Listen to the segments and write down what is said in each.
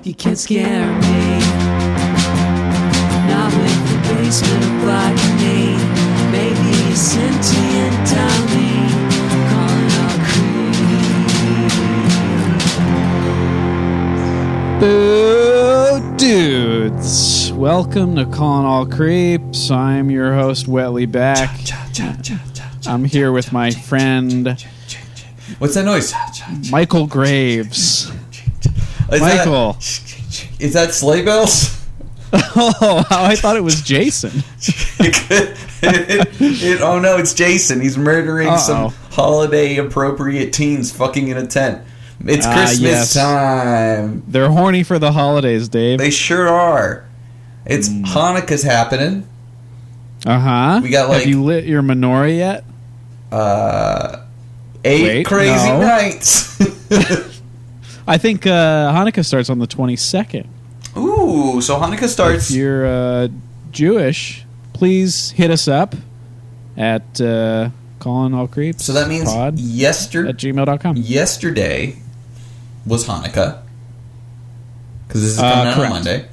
You can't scare me. Not with the basement of botany. Maybe a sentient dummy. Calling all creep. Boo dudes. Welcome to Calling All Creeps. I'm your host, Wetly Back. I'm here with my friend... What's that noise? Michael Graves. Is Michael. Is that sleigh bells? Oh, I thought it was Jason. Oh no, it's Jason. He's murdering some holiday-appropriate teens fucking in a tent. It's Christmas time. They're horny for the holidays, Dave. They sure are. It's Hanukkah's happening. Uh-huh. We got Have you lit your menorah yet? 8 crazy nights. I think Hanukkah starts on the 22nd. Ooh, so Hanukkah starts... If you're Jewish, please hit us up at Calling All Creeps. So that means at gmail.com. Yesterday was Hanukkah. Because this is coming out on Monday.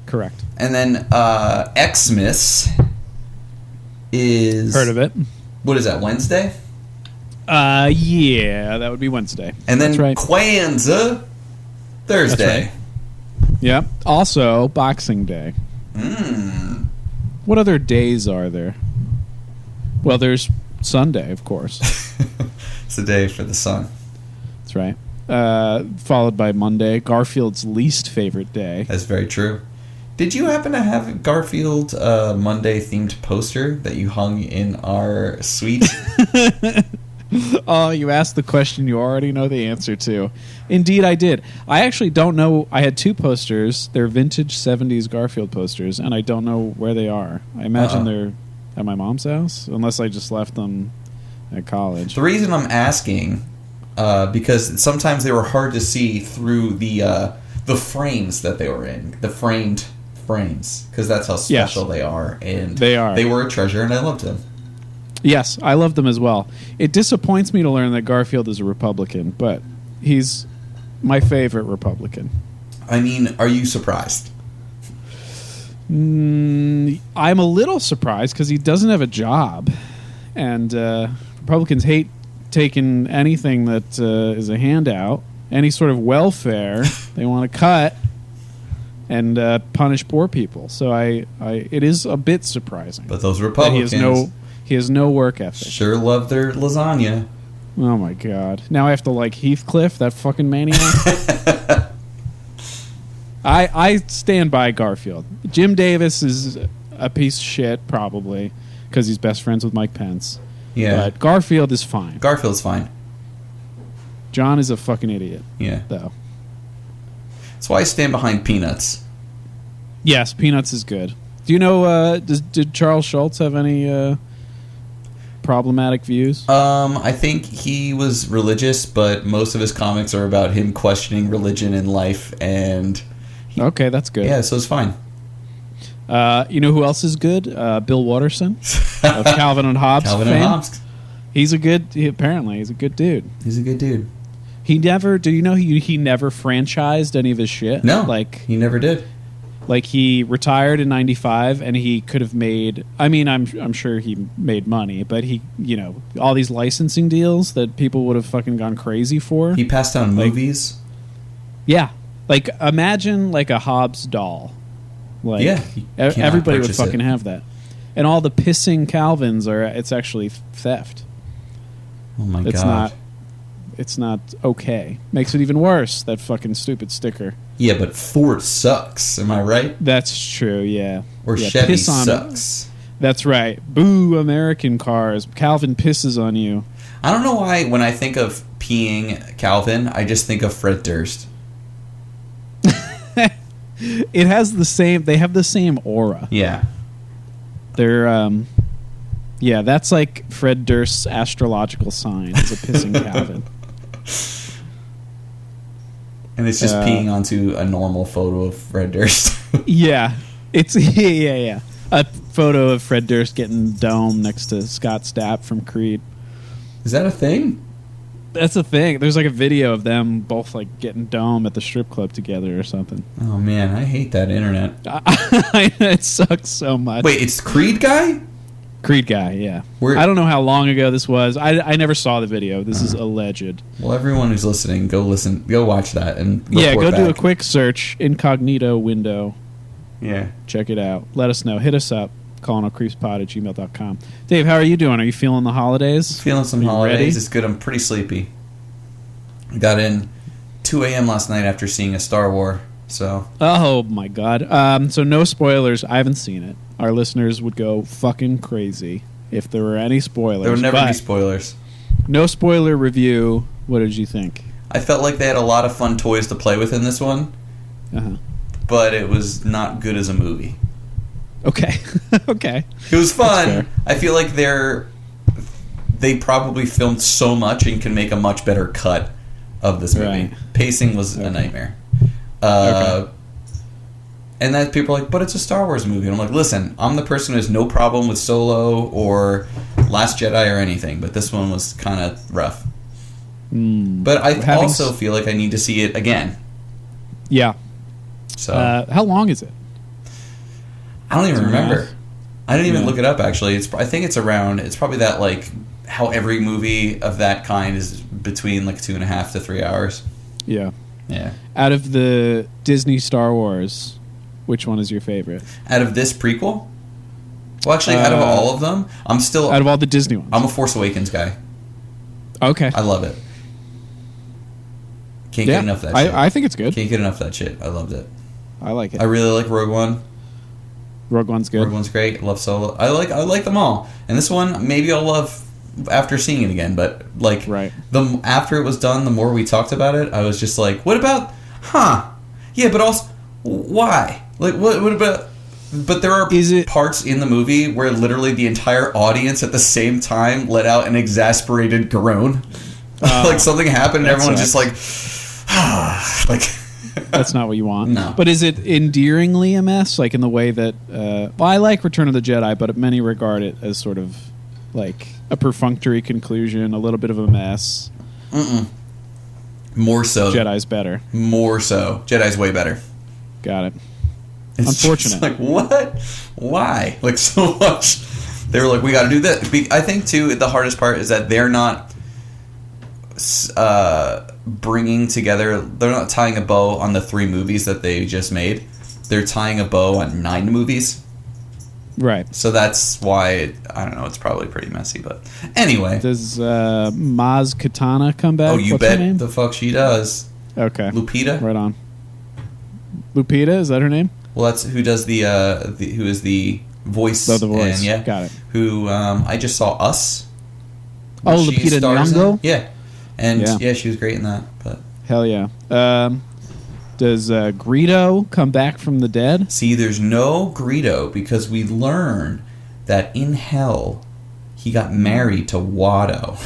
Correct. And then Xmas is... Heard of it. What is that, Wednesday? Yeah, that would be Wednesday. And then That's right. Kwanzaa, Thursday. That's right. Yep. Also, Boxing Day. What other days are there? Well, there's Sunday, of course. It's a day for the sun. That's right. Followed by Monday, Garfield's least favorite day. That's very true. Did you happen to have a Garfield Monday-themed poster that you hung in our suite? Oh, you asked the question you already know the answer to. Indeed, I did. I actually don't know. I had 2 posters. They're vintage 70s Garfield posters, and I don't know where they are. I imagine they're at my mom's house, unless I just left them at college. The reason I'm asking, because sometimes they were hard to see through the frames that they were in, the framed frames, because that's how special they are. And they are. They were a treasure, and I loved them. Yes, I love them as well. It disappoints me to learn that Garfield is a Republican, but he's my favorite Republican. I mean, are you surprised? I'm a little surprised because he doesn't have a job. And Republicans hate taking anything that is a handout, any sort of welfare. They want to cut and punish poor people. So it is a bit surprising. But those Republicans... He has no work ethic. Sure love their lasagna. Oh my god. Now I have to like Heathcliff, that fucking maniac. I stand by Garfield. Jim Davis is a piece of shit, probably, because he's best friends with Mike Pence. Yeah. But Garfield is fine. Garfield's fine. John is a fucking idiot. Yeah. Though. That's why I stand behind Peanuts. Yes, Peanuts is good. Do you know, did Charles Schultz have any... problematic views? I think he was religious, but most of his comics are about him questioning religion and life, and... Okay, that's good. Yeah, so it's fine. You know who else is good? Bill Watterson of Calvin and Hobbes Calvin fame. and Hobbes. Apparently, he's a good dude. He's a good dude. He never... Did you know he never franchised any of his shit? No, like he never did. Like, he retired in 95, and he could have made... I mean, I'm sure he made money, but he, all these licensing deals that people would have fucking gone crazy for. He passed on movies? Yeah. Like, imagine, like, a Hobbs doll. Like, yeah. Everybody would fucking have that. And all the pissing Calvins it's actually theft. Oh, my God. It's not okay. Makes it even worse, that fucking stupid sticker. Yeah, but Ford sucks. Am I right? That's true, yeah. Or Chevy sucks. That's right. Boo, American cars. Calvin pisses on you. I don't know why when I think of peeing Calvin, I just think of Fred Durst. It has the same... They have the same aura. Yeah. They're, yeah, that's like Fred Durst's astrological sign. Is a pissing Calvin. And it's just peeing onto a normal photo of Fred Durst. Yeah. It's... Yeah. A photo of Fred Durst getting dome next to Scott Stapp from Creed. Is that a thing? That's the thing. There's like a video of them both like getting dome at the strip club together or something. Oh man, I hate that internet. It sucks so much. Wait, it's Creed guy? Creed guy, yeah. I don't know how long ago this was. I never saw the video. This is alleged. Well, everyone who's listening, go watch that and go back. do a quick search, incognito window. Yeah. Check it out. Let us know. Hit us up. callinocreepspod@gmail.com. Dave, how are you doing? Are you feeling the holidays? Feeling some holidays. Ready? It's good. I'm pretty sleepy. I got in 2 a.m. last night after seeing a Star Wars. So. Oh my God. So no spoilers. I haven't seen it. Our listeners would go fucking crazy if there were any spoilers. There would never be spoilers. No spoiler review. What did you think? I felt like they had a lot of fun toys to play with in this one. Uh-huh. But it was not good as a movie. Okay. Okay. It was fun. I feel like they probably filmed so much and can make a much better cut of this movie. Right. Pacing was a nightmare. And that people are like, but it's a Star Wars movie. And I'm like, listen, I'm the person who has no problem with Solo or Last Jedi or anything, but this one was kind of rough. But I also feel like I need to see it again. Yeah. So how long is it? I don't even remember. I didn't even look it up, actually. I think it's probably that, like, how every movie of that kind is between, like, 2.5 to 3 hours. Yeah. Yeah. Out of the Disney Star Wars, which one is your favorite? Out of this prequel? Well, actually, out of all of them, I'm still... Out of all the Disney ones? I'm a Force Awakens guy. Okay. I love it. Can't get enough of that shit. I think it's good. Can't get enough of that shit. I loved it. I like it. I really like Rogue One. Rogue One's good. Rogue One's great. I love Solo. I like them all. And this one, maybe I'll love after seeing it again. But like, after it was done, the more we talked about it, I was just like, what about? Yeah, but also, why? Like, what about? But there are parts in the movie where literally the entire audience at the same time let out an exasperated groan. Like something happened, and everyone's just like, like. That's not what you want. No. But is it endearingly a mess? Like in the way that... well, I like Return of the Jedi, but many regard it as sort of like a perfunctory conclusion, a little bit of a mess. More so. Jedi's better. More so. Jedi's way better. Got it. It's unfortunate. Just like, what? Why? Like, so much. They were like, we got to do this. I think, too, the hardest part is that they're not... bringing together, they're not tying a bow on the 3 movies that they just made. They're tying a bow on 9 movies. Right. So that's why, I don't know, it's probably pretty messy, but anyway. Does Maz Kanata come back? Oh, you What's her name? bet the fuck she does. Okay. Lupita? Right on. Lupita, is that her name? Well, that's who does who is the voice. Oh, the voice. And, got it. Who, I just saw Us. Oh, Lupita Nyong'o? Yeah. And yeah, she was great in that. But hell yeah. Does Greedo come back from the dead? See, there's no Greedo because we learn that in hell he got married to Watto.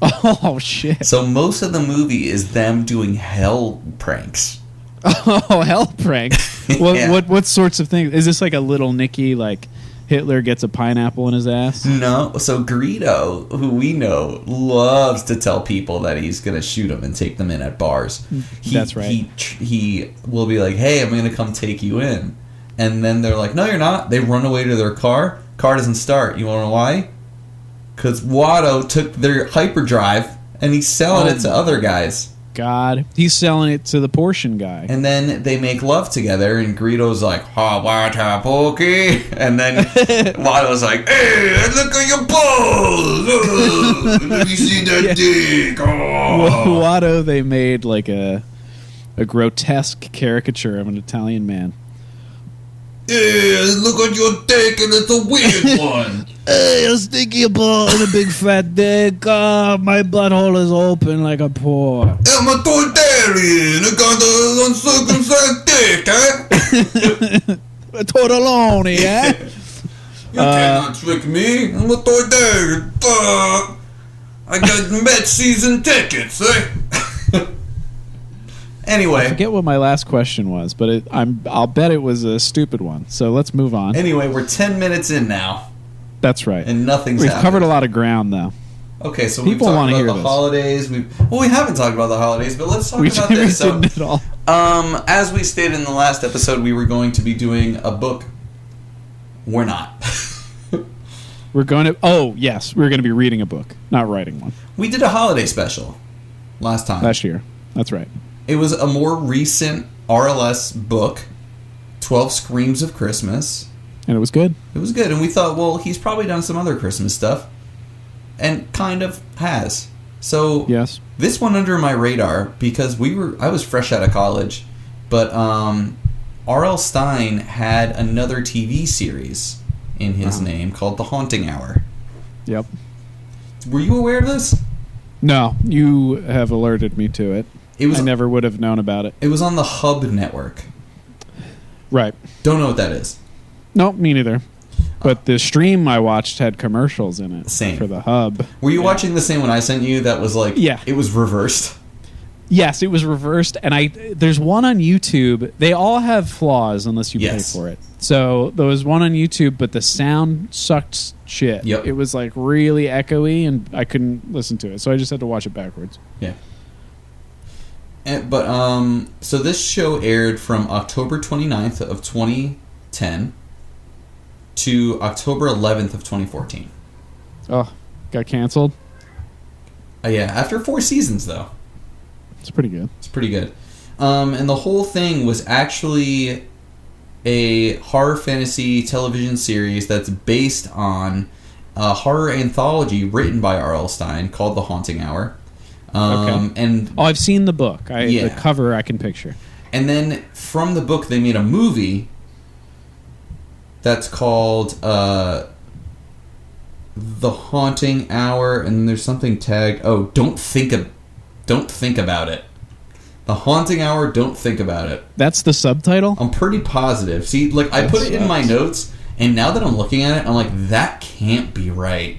Oh shit! So most of the movie is them doing hell pranks. Oh, hell prank! What sorts of things? Is this like a Little Nicky like? Hitler gets a pineapple in his ass? No. So Greedo, who we know, loves to tell people that he's going to shoot them and take them in at bars. That's right. He will be like, hey, I'm going to come take you in. And then they're like, no, you're not. They run away to their car. Car doesn't start. You want to know why? Because Watto took their hyperdrive and he's selling it to other guys. God. He's selling it to the portion guy. And then they make love together, and Greedo's like, ha, pokey. And then Watto's like, hey, look at your balls. Let me see that dick. Oh. Watto, they made like a grotesque caricature of an Italian man. Hey, look at your dick, and it's a weird one. Hey, a stinky ball and a big fat dick. My butthole is open like a pore. I'm a tortellini. I got an uncircumcised dick, eh? A tortelloni, eh? You cannot trick me. I'm a tortellini. I got Met season tickets, eh? Anyway. I forget what my last question was, but I'll bet it was a stupid one. So let's move on. Anyway, we're 10 minutes in now. That's right. And nothing's We've happened. covered a lot of ground, though. Okay, so People we've talked wanna about hear the this. holidays. We haven't talked about the holidays, but let's talk We about this. So, didn't at all. as we stated in the last episode, we were going to be doing a book. We're not. We're going to... Oh, yes. We're going to be reading a book, not writing one. We did a holiday special last time. Last year. That's right. It was a more recent RLS book, 12 Screams of Christmas. And it was good. It was good, and we thought, well, he's probably done some other Christmas stuff. And kind of has. So Yes. this one under my radar because I was fresh out of college, but RL Stine had another TV series in his name called The Haunting Hour. Yep. Were you aware of this? No, you have alerted me to it. I never would have known about it. It was on the Hub network. Right. Don't know what that is. Nope, me neither. But the stream I watched had commercials in it. Same. For the Hub. Were you watching the same one I sent you that was like... Yeah. It was reversed? Yes, it was reversed. And there's one on YouTube. They all have flaws unless you pay for it. So there was one on YouTube, but the sound sucked shit. Yep. It was like really echoey, and I couldn't listen to it. So I just had to watch it backwards. Yeah. So this show aired from October 29th of 2010 to October 11th of 2014. Oh, got canceled? Yeah, after 4 seasons, though. It's pretty good. It's pretty good. And the whole thing was actually a horror fantasy television series that's based on a horror anthology written by R.L. Stine called The Haunting Hour. Okay. And I've seen the book. The cover I can picture. And then from the book, they made a movie that's called The Haunting Hour, and there's something tagged. Oh, don't think about it. The Haunting Hour. Don't think about it. That's the subtitle. I'm pretty positive. See, like I put it in my notes, and now that I'm looking at it, I'm like, that can't be right.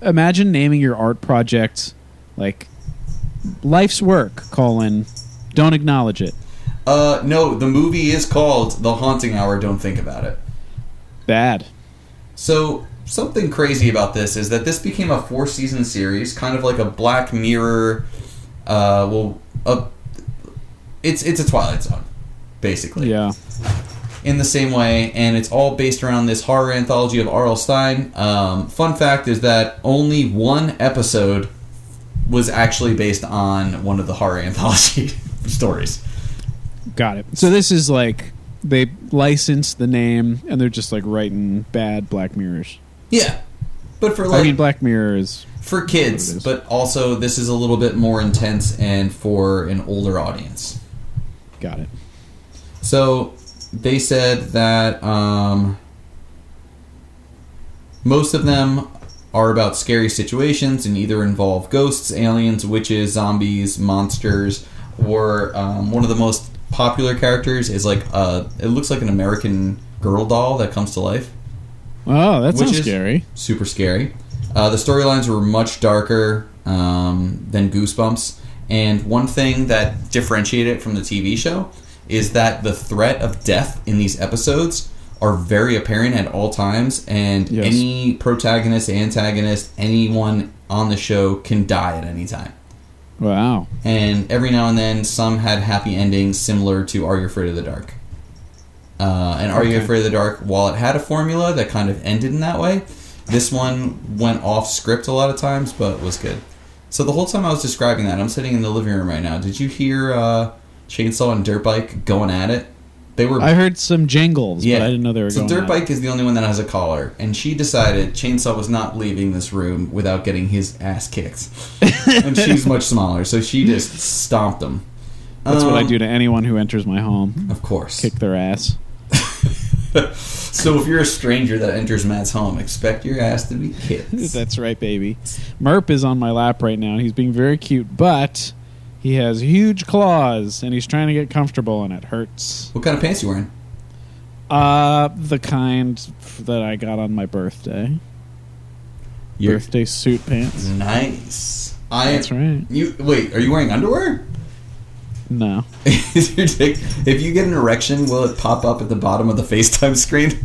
Imagine naming your art project like life's work, don't acknowledge it. No, the movie is called The Haunting Hour, Don't Think About It. Bad. So, something crazy about this is that this became a 4-season series, kind of like a Black Mirror, it's a Twilight Zone, basically. Yeah. In the same way, and it's all based around this horror anthology of R.L. Stine. Fun fact is that only one episode was actually based on one of the horror anthology stories. Got it. So this is like they licensed the name and they're just like writing bad Black Mirrors. Yeah, but for Black Mirror is for kids, but also this is a little bit more intense and for an older audience. Got it. So they said that most of them are about scary situations and either involve ghosts, aliens, witches, zombies, monsters, or one of the most popular characters is like it looks like an American Girl doll that comes to life. Oh, that sounds scary. Super scary. The storylines were much darker than Goosebumps, and one thing that differentiated it from the TV show is that the threat of death in these episodes are very apparent at all times, and any protagonist, antagonist, anyone on the show can die at any time. Wow. And every now and then, some had happy endings similar to Are You Afraid of the Dark? And Are You Afraid of the Dark, while it had a formula that kind of ended in that way, this one went off script a lot of times, but was good. So the whole time I was describing that, I'm sitting in the living room right now. Did you hear Chainsaw and Dirt Bike going at it? I heard some jingles, but I didn't know they were going So Dirt Bike is the only one that has a collar, and she decided Chainsaw was not leaving this room without getting his ass kicked. And she's much smaller, so she just stomped him. That's what I do to anyone who enters my home. Of course. Kick their ass. So if you're a stranger that enters Matt's home, expect your ass to be kicked. That's right, baby. Merp is on my lap right now. He's being very cute, but he has huge claws, and he's trying to get comfortable, and it hurts. What kind of pants you wearing? The kind that I got on my birthday. Birthday suit pants. Nice. That's right. Wait, are you wearing underwear? No. If you get an erection, will it pop up at the bottom of the FaceTime screen?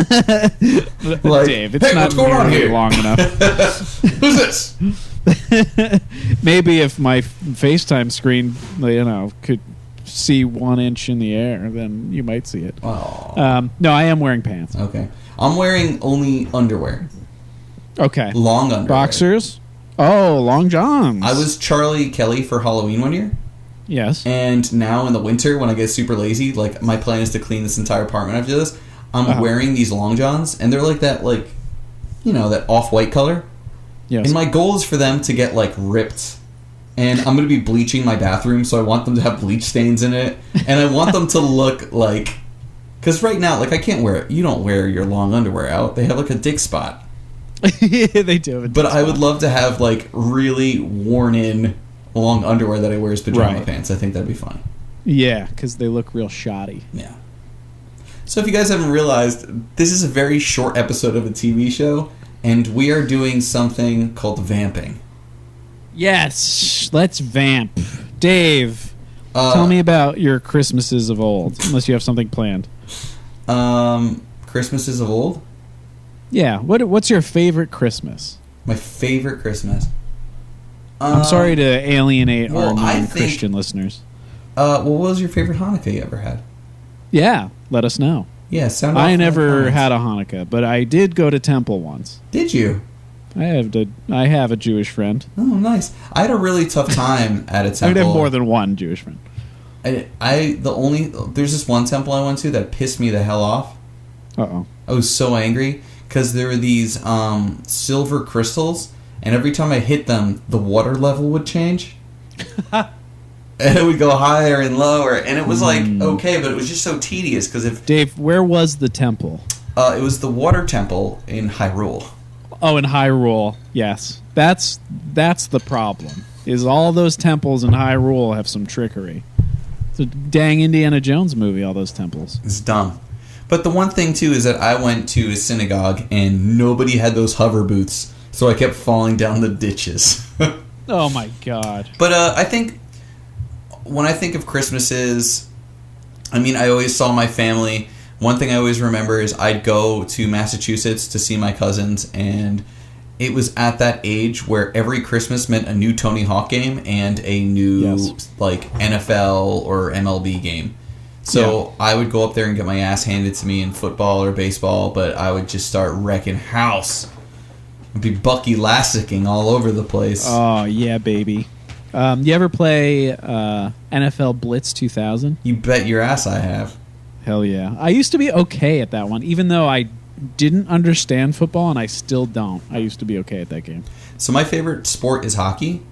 Dave, it's not what's going on nearly here? long enough. Who's this? Maybe if my FaceTime screen, could see 1 inch in the air, then you might see it. Oh. No, I am wearing pants. Okay. I'm wearing only underwear. Okay. Long underwear. Boxers? Oh, long johns. I was Charlie Kelly for Halloween one year. Yes. And now in the winter, when I get super lazy, like my plan is to clean this entire apartment after this, I'm wearing these long johns, and they're like that, that off-white color. Yes. And my goal is for them to get, ripped. And I'm going to be bleaching my bathroom, so I want them to have bleach stains in it. And I want them to look like... Because right now, I can't wear it. You don't wear your long underwear out. They have, a dick spot. Yeah, they do have a dick But spot. I would love to have, really worn-in long underwear that I wear as pajama pants. I think that'd be fun. Yeah, because they look real shoddy. Yeah. So if you guys haven't realized, this is a very short episode of a TV show, and we are doing something called vamping. Yes, let's vamp. Dave, tell me about your Christmases of old, unless you have something planned. Christmases of old? Yeah, what's your favorite Christmas? My favorite Christmas? I'm sorry to alienate our I think- non-Christian listeners. What was your favorite Hanukkah you ever had? Yeah, let us know. Yeah, sound off I in the never comments. had a Hanukkah, but I did go to temple once. Did you? I have a Jewish friend. Oh, nice. I had a really tough time at a temple. I would have more than one Jewish friend. There's this one temple I went to that pissed me the hell off. Uh-oh. I was so angry because there were these silver crystals, and every time I hit them, the water level would change. And it would go higher and lower, and it was okay, but it was just so tedious because if Dave, where was the temple? it was the water temple in Hyrule. Oh, in Hyrule, yes. That's the problem. Is all those temples in Hyrule have some trickery. It's a dang Indiana Jones movie, all those temples. It's dumb. But the one thing, too, is that I went to a synagogue, and nobody had those hover boots, so I kept falling down the ditches. Oh, my God. But I think, when I think of Christmases, I always saw my family. One thing I always remember is I'd go to Massachusetts to see my cousins, and it was at that age where every Christmas meant a new Tony Hawk game and a new NFL or MLB game. So I would go up there and get my ass handed to me in football or baseball, but I would just start wrecking house. I'd be Bucky Lassicking all over the place. Oh, yeah, baby. You ever play NFL Blitz 2000? You bet your ass I have. Hell yeah. I used to be okay at that one, even though I didn't understand football, and I still don't. I used to be okay at that game. So my favorite sport is hockey.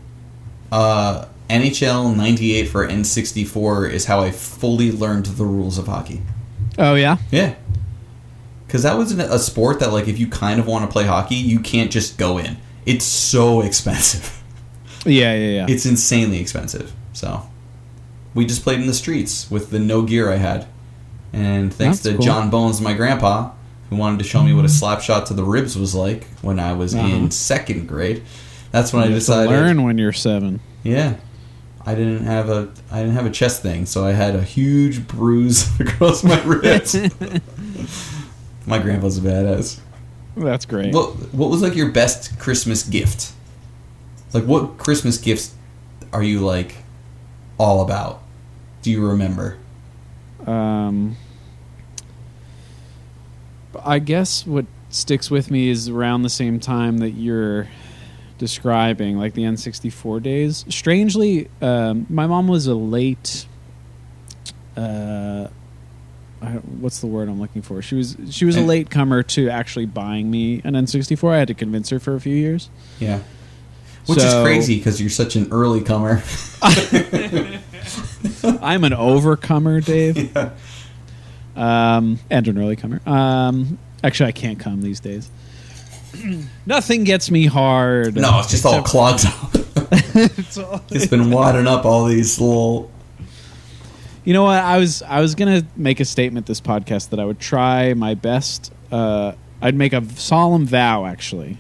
NHL 98 for N64 is how I fully learned the rules of hockey. Oh, yeah? Yeah. Because that was a sport that, if you kind of want to play hockey, you can't just go in. It's so expensive. Yeah. It's insanely expensive. So we just played in the streets with the no gear I had. And thanks That's to cool. John Bones, my grandpa, who wanted to show me what a slap shot to the ribs was like when I was in second grade. That's when I decided. To learn when you're 7. Yeah. I didn't have a chest thing, so I had a huge bruise across my ribs. My grandpa's a badass. That's great. What was your best Christmas gift? What Christmas gifts are you all about? Do you remember? I guess what sticks with me is around the same time that you're describing, the N64 days. Strangely, my mom was a late. What's the word I'm looking for? She was a late comer to actually buying me an N64. I had to convince her for a few years. Yeah, which is crazy because you're such an early comer. I'm an overcomer, Dave. Yeah. And an early comer. Actually, I can't come these days. Nothing gets me hard. No, it's just all clogged up. It's been wadding up all these little... You know what? I was gonna make a statement this podcast that I would try my best. I'd make a solemn vow. Actually,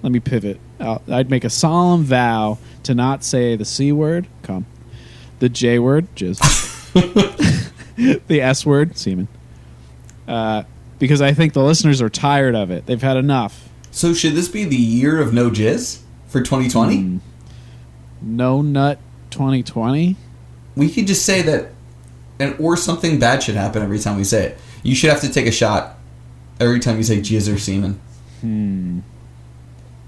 let me pivot. I'd make a solemn vow to not say the C word, cum, the J word, jizz, the S word, semen, because I think the listeners are tired of it. They've had enough. So should this be the year of no jizz for 2020? No nut 2020? We could just say that, or something bad should happen every time we say it. You should have to take a shot every time you say jizz or semen.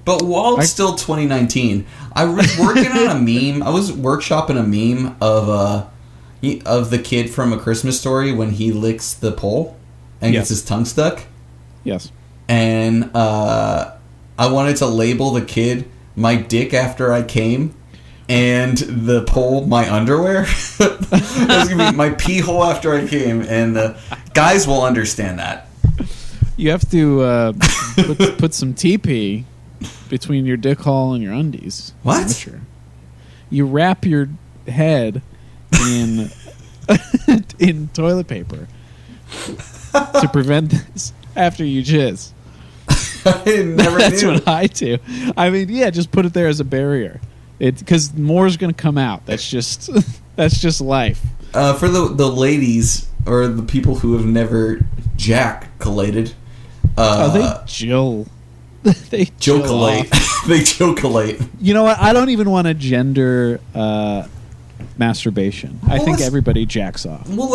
But while it's still 2019, I was working on a meme. I was workshopping a meme of the kid from A Christmas Story when he licks the pole and gets his tongue stuck. Yes. And I wanted to label the kid my dick after I came, and the pole my underwear. It was gonna be my pee hole after I came, and guys will understand that. You have to put some TP between your dick hole and your undies. What? Sure. You wrap your head in in toilet paper to prevent this after you jizz. I never That's knew. what I do. I mean, yeah, just put it there as a barrier. Because more is going to come out. That's just life. For the ladies or the people who have never jack-collated. They Jill. They joke-alate. They joke-alate. You know what? I don't even want to gender masturbation. I think everybody jacks off. Well,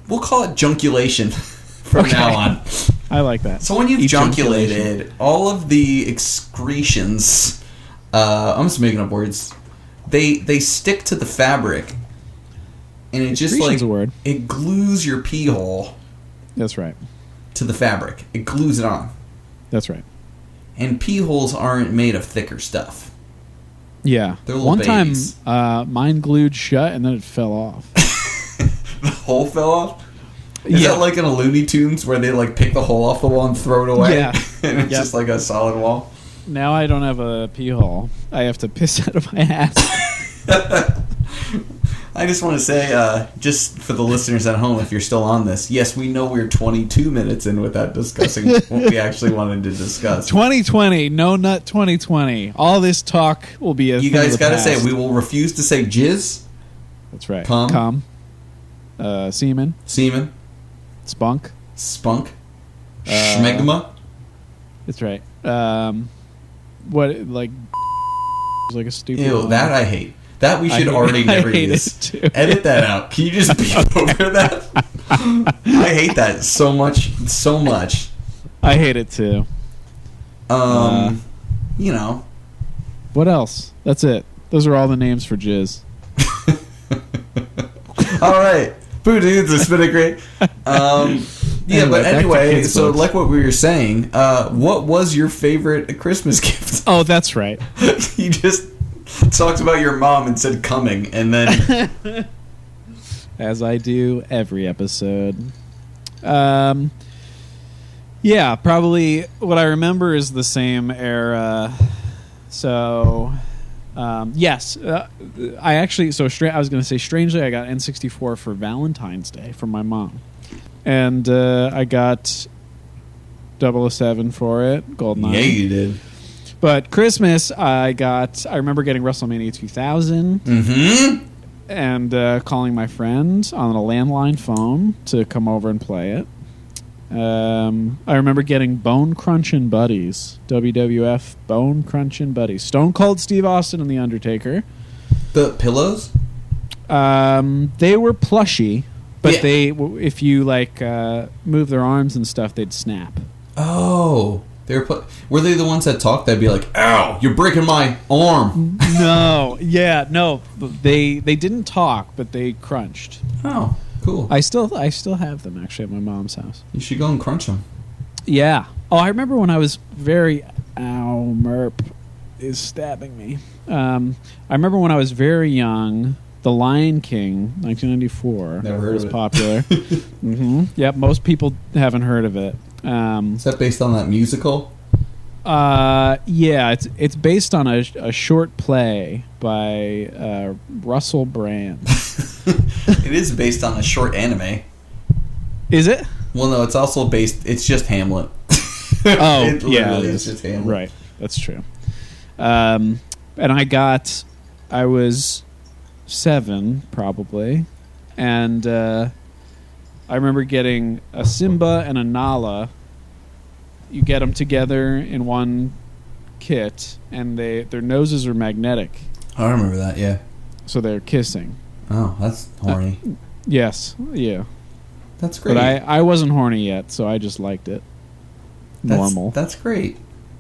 we'll call it junculation from now on. I like that. So when you've junculated, all of the excretions, I'm just making up words, they stick to the fabric, and it just a word. It glues your pee hole. That's right. To the fabric, it glues it on. That's right. And pee holes aren't made of thicker stuff. Yeah. They're little One babies. time, mine glued shut, and then it fell off. The hole fell off? Is that like in a Looney Tunes where they like pick the hole off the wall and throw it away? Yeah. And it's just like a solid wall? Now I don't have a pee hole. I have to piss out of my ass. I just want to say, just for the listeners at home, if you're still on this, yes, we know we're 22 minutes in without discussing what we actually wanted to discuss. 2020, no nut 2020. All this talk will be a You thing guys got to say, we will refuse to say jizz. That's right. Cum. Semen. Semen. Spunk. Schmegma. That's right. What, like a stupid... Ew, that I hate. That we should already never use. Edit that out. Can you just beep over that? I hate that so much. So much. I hate it too. You know. What else? That's it. Those are all the names for jizz. All right. Boo dudes, it's been a great. Yeah, but anyway, so like what we were saying, what was your favorite Christmas gift? Oh, that's right. You just talked about your mom and said coming, and then... As I do every episode. Yeah, probably what I remember is the same era. So, yes. I actually... I was going to say, strangely, I got N64 for Valentine's Day from my mom. And I got 007 for it, GoldenEye. Yeah, you did. But Christmas, I remember getting WrestleMania 2000 and calling my friend on a landline phone to come over and play it. I remember getting Bone Crunching Buddies, WWF Bone Crunching Buddies. Stone Cold Steve Austin and The Undertaker. The pillows? They were plushy, but if you move their arms and stuff, they'd snap. Oh. Were they the ones that talked? They'd be like, "Ow, you're breaking my arm." No, they didn't talk, but they crunched. Oh, cool. I still have them actually at my mom's house. You should go and crunch them. Yeah. Oh, I remember when I was Merp is stabbing me. I remember when I was very young. The Lion King, 1994, Never heard was of it. popular. Yep, most people haven't heard of it. Is that based on that musical? Yeah, it's based on a short play by Russell Brand. It is based on a short anime. Is it? Well, no, it's also based... It's just Hamlet. Oh, it literally yeah. is just Hamlet. Right, that's true. And I was 7, probably, and I remember getting a Simba and a Nala. You get them together in one kit, and their noses are magnetic. I remember that, yeah. So they're kissing. Oh, that's horny. Yes, yeah. That's great. But I wasn't horny yet, so I just liked it. Normal. That's great.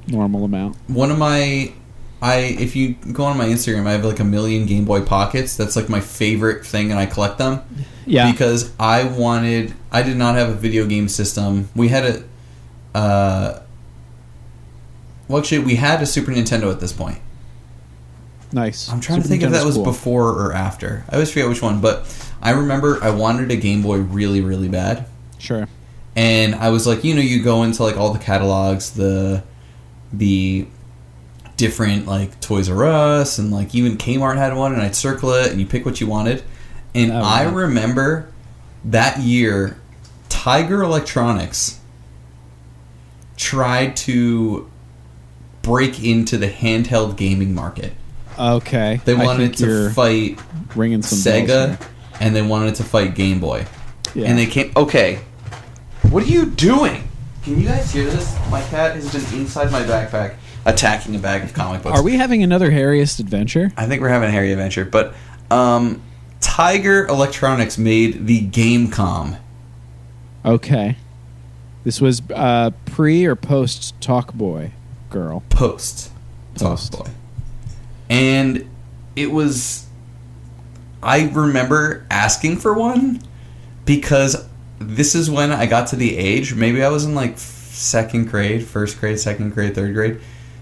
Normal amount. One of my... if you go on my Instagram, I have like 1 million Game Boy Pockets. That's like my favorite thing, and I collect them. Yeah. Because I did not have a video game system. We had we had a Super Nintendo at this point. Nice. I'm trying Super to think if that was cool. before or after. I always forget which one, but I remember I wanted a Game Boy really, really bad. Sure. And I was like, you go into like all the catalogs, the different like Toys R Us, and like even Kmart had one, and I'd circle it and you pick what you wanted. And I remember that year Tiger Electronics tried to break into the handheld gaming market. Okay. They wanted to fight ringing some Sega, and they wanted to fight Game Boy. Yeah. And they came... Okay. What are you doing? Can you guys hear this? My cat has been inside my backpack attacking a bag of comic books. Are we having another hairiest adventure? I think we're having a hairy adventure. But Tiger Electronics made the Gamecom. Okay. This was pre or post Talk Boy Girl? Post. Talk Boy. And it was... I remember asking for one because this is when I got to the age, maybe I was in like second grade, first grade, second grade, third grade,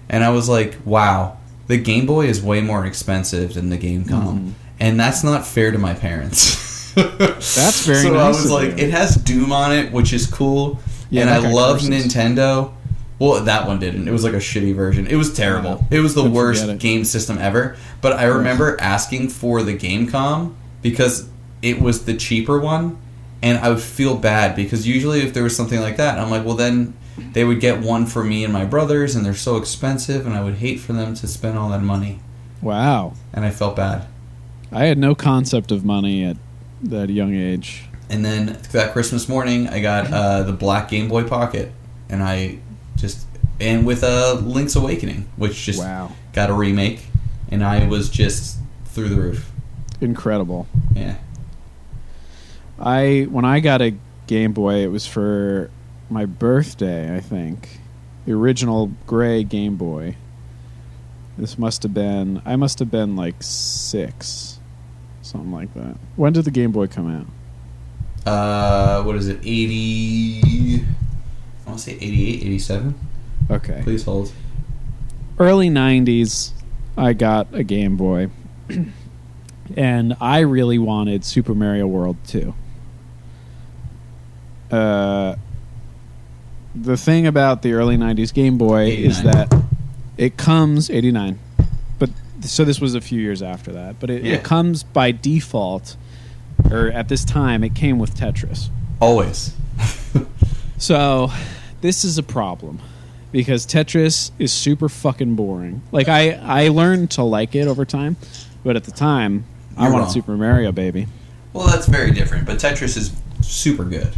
and I was like, wow, the Game Boy is way more expensive than the Gamecom, and that's not fair to my parents. That's very so nice. I was of like, you. it has Doom on it, which is cool, Yeah, and that I guy love curses. Nintendo. Well, that one didn't. It was like a shitty version. It was terrible. It was the Then worst forget it. game system ever. But I remember asking for the Gamecom because it was the cheaper one, and I would feel bad because usually if there was something like that, I'm like, well, then they would get one for me and my brothers, and they're so expensive, and I would hate for them to spend all that money. Wow. And I felt bad. I had no concept of money at that young age. And then that Christmas morning, I got the black Game Boy Pocket, and and with Link's Awakening, which just got a remake, and I was just through the roof. Incredible. Yeah. When I got a Game Boy, it was for my birthday, I think. The original gray Game Boy. I must have been like 6. Something like that. When did the Game Boy come out? What is it? 80... I want to say 88, 87. Okay. Please hold. Early 90s, I got a Game Boy. And I really wanted Super Mario World 2. The thing about the early 90s Game Boy 89. is that it comes... 89. But so this was a few years after that. But it comes by default, or at this time, it came with Tetris. Always. So this is a problem because Tetris is super fucking boring. Like I learned to like it over time, but at the time I wanted wrong. Super Mario, baby. Well, that's very different, but Tetris is super good.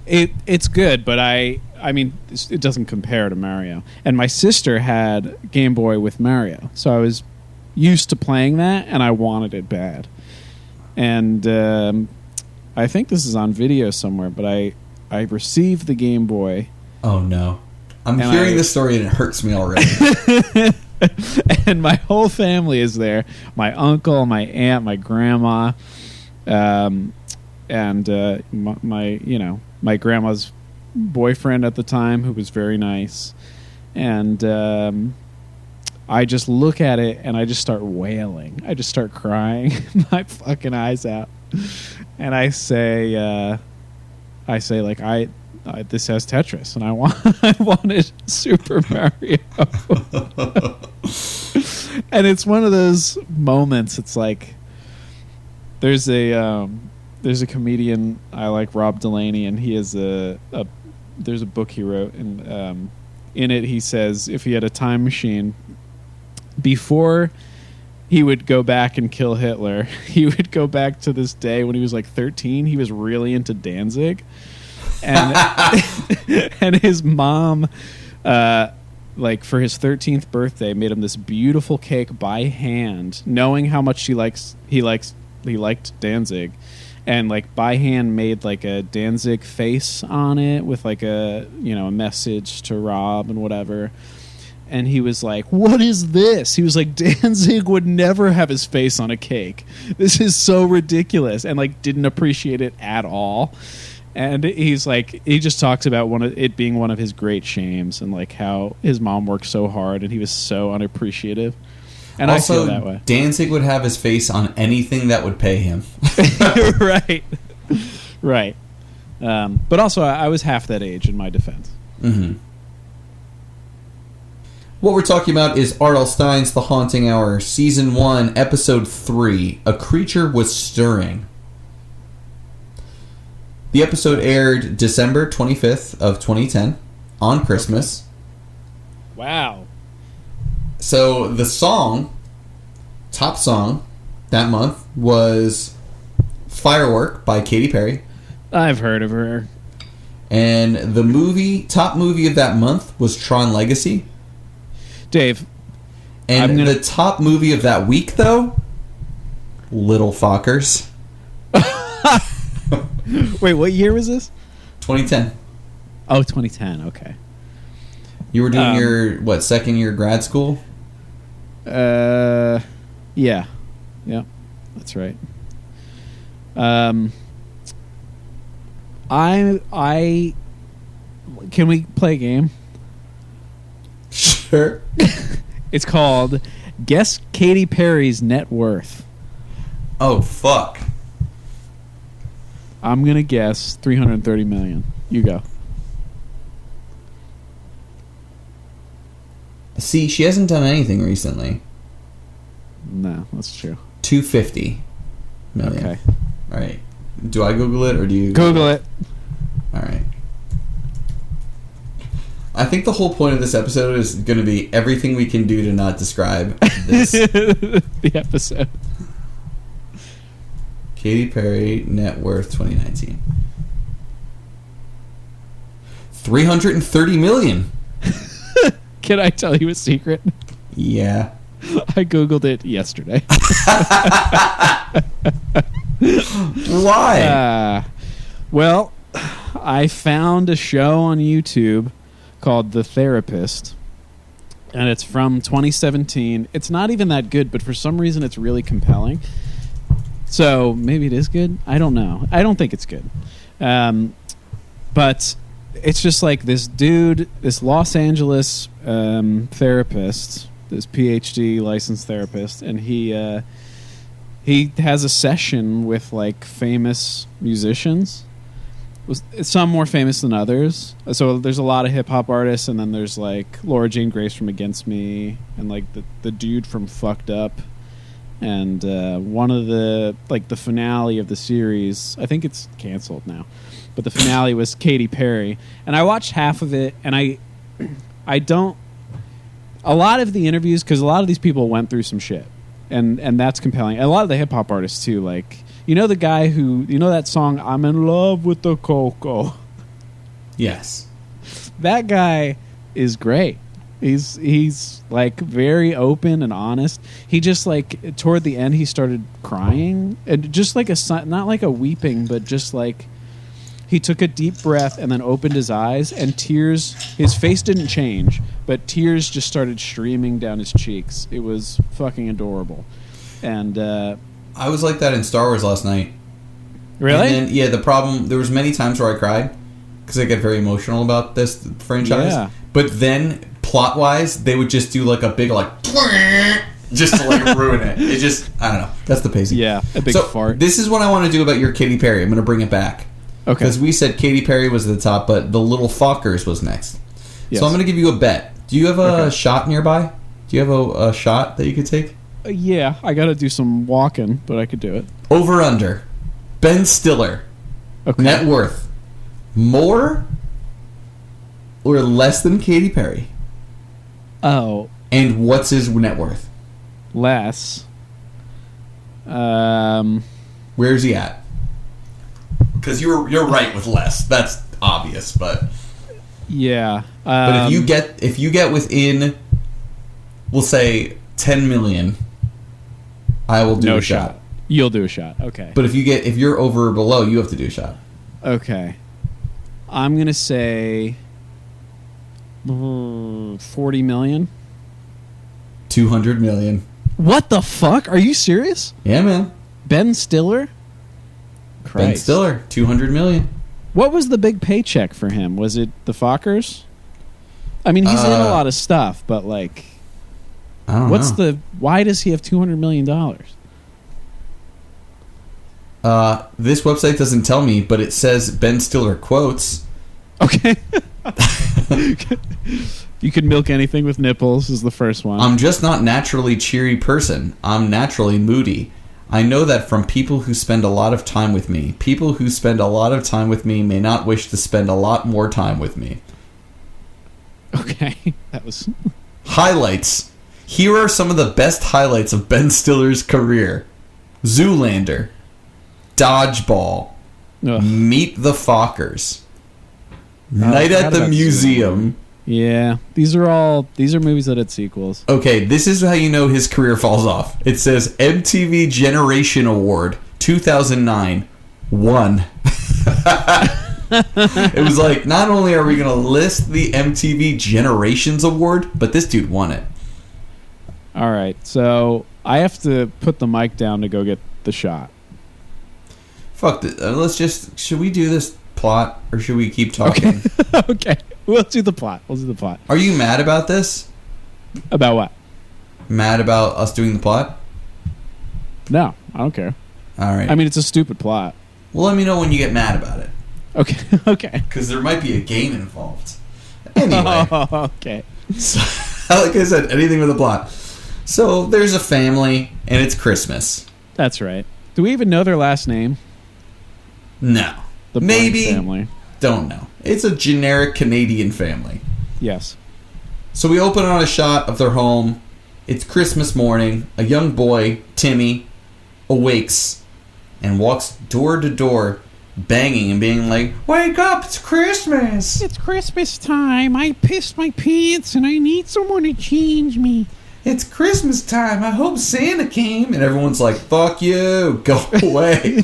It's good, but I mean it doesn't compare to Mario. And my sister had Game Boy with Mario, so I was used to playing that, and I wanted it bad. And I think this is on video somewhere, but I received the Game Boy. Oh no. I'm hearing this story and it hurts me already. And my whole family is there. My uncle, my aunt, my grandma, and my grandma's boyfriend at the time, who was very nice. And I just look at it and I just start wailing. I just start crying my fucking eyes out. And I say like this has Tetris, and I wanted Super Mario. And it's one of those moments. It's like there's a comedian I like, Rob Delaney, and he has there's a book he wrote, and in it he says if he had a time machine, before he would go back and kill Hitler. He would go back to this day when he was like 13. He was really into Danzig. And, and his mom, like for his 13th birthday, made him this beautiful cake by hand, knowing how much he liked Danzig. And like by hand made like a Danzig face on it with like a message to Rob and whatever. And he was like, "What is this?" He was like, "Danzig would never have his face on a cake. This is so ridiculous," and like didn't appreciate it at all. And he's like, he just talks about it being one of his great shames, and like how his mom worked so hard and he was so unappreciative. And also, I feel that way. Danzig would have his face on anything that would pay him. Right. But also, I was half that age in my defense. Mm-hmm. What we're talking about is R.L. Stine's The Haunting Hour, Season 1, Episode 3, A Creature Was Stirring. The episode aired December 25th of 2010 on Christmas. Okay. Wow. So the top song that month was Firework by Katy Perry. I've heard of her. And the top movie of that month was Tron Legacy. Dave. And the top movie of that week, though, Little Fockers. Wait, what year was this? 2010. Oh, 2010. Okay. You were doing your, second year grad school? Yeah. Yeah, that's right. I can we play a game? Sure. It's called Guess Katy Perry's Net Worth. Oh, fuck. I'm going to guess $330 million. You go. See, she hasn't done anything recently. No, that's true. $250 million. Okay. All right. Do I Google it or do you? Google it. All right. I think the whole point of this episode is going to be everything we can do to not describe this. The episode. Katy Perry net worth 2019. $330 million. Can I tell you a secret? Yeah. I Googled it yesterday. Why? Well, I found a show on YouTube called The Therapist, and it's from 2017. It's not even that good, but for some reason it's really compelling. So maybe it is good. I don't know. I don't think it's good. But it's just like this dude, this Los Angeles therapist, this PhD licensed therapist, and he has a session with like famous musicians. Some more famous than others. So there's a lot of hip hop artists, and then there's like Laura Jane Grace from Against Me, and like the dude from Fucked Up. And one of the finale of the series, I think it's canceled now, but the finale was Katy Perry, and I watched half of it, and I don't. A lot of the interviews, because a lot of these people went through some shit, and that's compelling. And a lot of the hip hop artists too, like the guy who that song "I'm in Love with the Coco." Yes, that guy is great. He's like very open and honest. He just like toward the end he started crying, and just like not like a weeping, but just like he took a deep breath and then opened his eyes, and tears. His face didn't change, but tears just started streaming down his cheeks. It was fucking adorable. And I was like that in Star Wars last night. Really? And then, the problem, there was many times where I cried because I get very emotional about this franchise. Yeah. But then plot wise, they would just do like a big just to like ruin it. It just, I don't know. That's the pacing. Yeah, a big fart. This is what I want to do about your Katy Perry. I'm going to bring it back. Okay. Because we said Katy Perry was at the top, but the Little Fockers was next. Yes. So I'm going to give you a bet. Do you have a shot nearby? Do you have a shot that you could take? Yeah, I got to do some walking, but I could do it. Over under. Ben Stiller. Okay. Net worth. More or less than Katy Perry? Oh. And what's his net worth? Less. Where's he at? Because you're right with less. That's obvious, but yeah. But if you get within, we'll say 10 million, I will do a shot. You'll do a shot. Okay. But if you're over or below, you have to do a shot. Okay. I'm gonna say 40 million. 200 million. What the fuck? Are you serious? Yeah, man. Ben Stiller? Christ. Ben Stiller, 200 million. What was the big paycheck for him? Was it the Fockers? I mean, he's in a lot of stuff, but like, I don't know. Why does he have $200 million? This website doesn't tell me, but it says Ben Stiller quotes. Okay. You can milk anything with nipples is the first one. I'm just not naturally cheery person. I'm naturally moody. I know that from people who spend a lot of time with me. People who spend a lot of time with me may not wish to spend a lot more time with me. Okay. That was... Highlights. Here are some of the best highlights of Ben Stiller's career. Zoolander. Dodgeball. Ugh. Meet the Fockers. Night at the Museum. Yeah, these are movies that had sequels. Okay, this is how you know his career falls off. It says MTV Generation Award 2009 won. It was like, not only are we going to list the MTV Generations Award, but this dude won it. All right, so I have to put the mic down to go get the shot. Fuck, should we do this plot or should we keep talking? Okay. We'll do the plot. Are you mad about this? About what? Mad about us doing the plot? No, I don't care. All right. I mean, it's a stupid plot. Well, let me know when you get mad about it. Okay. Okay. Because there might be a game involved. Anyway. Okay. So, like I said, anything with a plot. So, there's a family, and it's Christmas. That's right. Do we even know their last name? No. The Maybe. family. Don't know. It's a generic Canadian family. Yes. So we open on a shot of their home. It's Christmas morning. A young boy, Timmy, awakes and walks door to door, banging and being like, "Wake up, it's Christmas! It's Christmas time. I pissed my pants and I need someone to change me. It's Christmas time. I hope Santa came." And everyone's like, "Fuck you. Go away."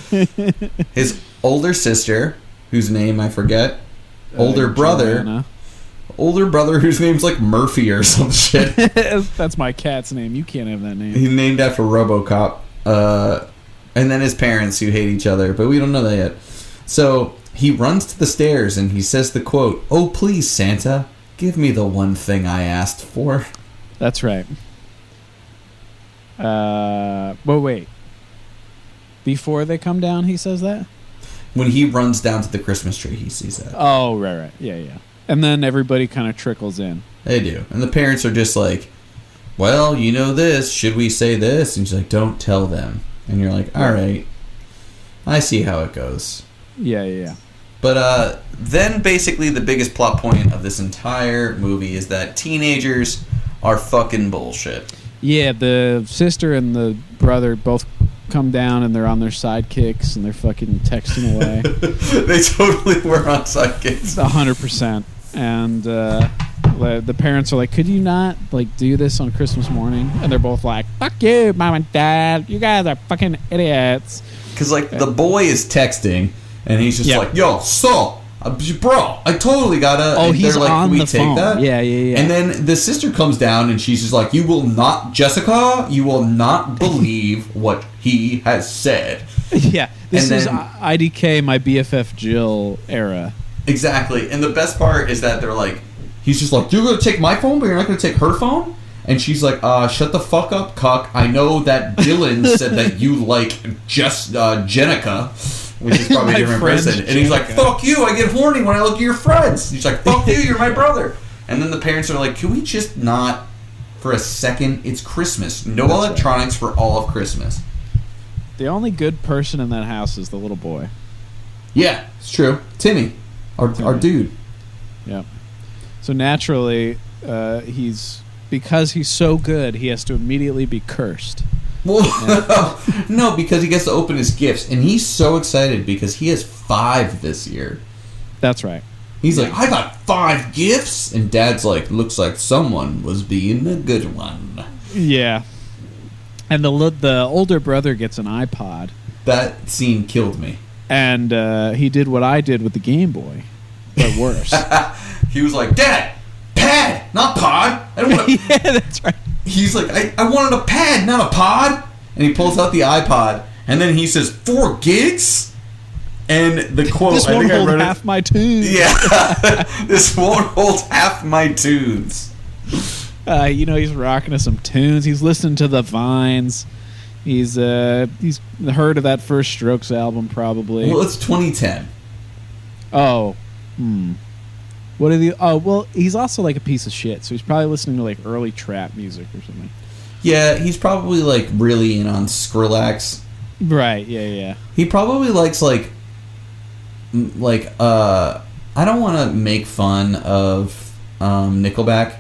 His older sister, whose name I forget, older brother whose name's like Murphy or some shit. That's my cat's name. You can't have that name. He's named after RoboCop. And then his parents, who hate each other, but we don't know that yet. So he runs to the stairs and he says the quote, "Oh, please, Santa, give me the one thing I asked for." That's right. Well, wait. Before they come down, he says that? When he runs down to the Christmas tree, he sees that. Oh, right. Yeah. And then everybody kind of trickles in. They do. And the parents are just like, "Well, you know this. Should we say this?" And she's like, "Don't tell them." And you're like, all right. I see how it goes. Yeah. But then basically the biggest plot point of this entire movie is that teenagers are fucking bullshit. Yeah, the sister and the brother both come down and they're on their sidekicks and they're fucking texting away. They totally were on sidekicks. 100%. And the parents are like, "Could you not do this on Christmas morning?" And they're both like, "Fuck you, Mom and Dad. You guys are fucking idiots." Because the boy is texting and he's just like, "Yo, so, bro, I totally gotta." Oh, he's like, on "Can we the take phone. that?" Yeah. And then the sister comes down and she's just like, "You will not, Jessica, you will not believe what he has said." Yeah, this is IDK, my BFF Jill era. Exactly. And the best part is that they're like, he's just like, "You're going to take my phone, but you're not going to take her phone?" And she's like, "Shut the fuck up, cuck. I know that Dylan said that you like Jenica," which is probably a different person. And he's like, "Fuck you. I get horny when I look at your friends." He's like, "Fuck you. You're my brother." And then the parents are like, "Can we just not, for a second, it's Christmas. No electronics for all of Christmas." The only good person in that house is the little boy. Yeah, it's true. Timmy. Our dude. Yeah. So naturally, because he's so good, he has to immediately be cursed. Well, no, because he gets to open his gifts, and he's so excited because he has 5 this year. That's right. He's like, I got 5 gifts, and Dad's like, looks like someone was being a good one. Yeah. And the older brother gets an iPod. That scene killed me. And he did what I did with the Game Boy, but worse. He was like, Dad, pad, not pod. I don't want yeah, that's right. He's like, I wanted a pad, not a pod. And he pulls out the iPod, and then he says, 4 gigs? And the quote, this won't hold half my tunes. Yeah, this won't hold half my tunes. He's rocking to some tunes. He's listening to the Vines. He's heard of that first Strokes album, probably. Well, it's 2010. Oh, what are the? Oh, well, he's also like a piece of shit. So he's probably listening to like early trap music or something. Yeah, he's probably like really in on Skrillex. Right. Yeah. He probably likes like I don't want to make fun of Nickelback.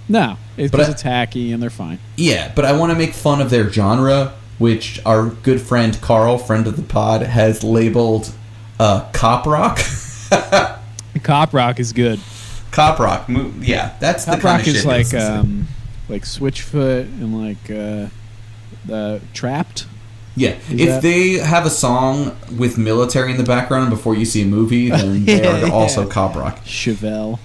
No, because it's hacky and they're fine. Yeah, but I want to make fun of their genre, which our good friend Carl, friend of the pod, has labeled cop rock. Cop rock is good. Cop rock, yeah, that's cop the kind rock of is shit. like Switchfoot and like the Trapped. Yeah, if they have a song with military in the background before you see a movie, then they are also cop rock. Chevelle.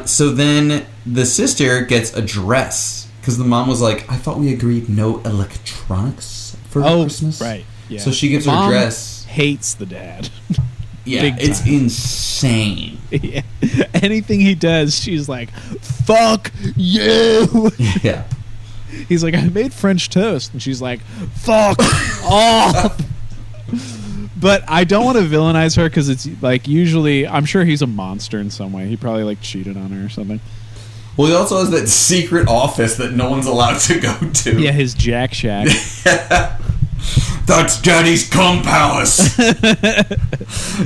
So then the sister gets a dress because the mom was like, I thought we agreed no electronics for Christmas. Right. Yeah. So she gets her dress. Hates the dad. Yeah, it's insane. Yeah. Anything he does, she's like, fuck you. Yeah. He's like, I made French toast. And she's like, fuck off. But I don't want to villainize her because it's like usually, I'm sure he's a monster in some way. He probably like cheated on her or something. Well, he also has that secret office that no one's allowed to go to. Yeah, his Jack Shack. That's Daddy's cum palace.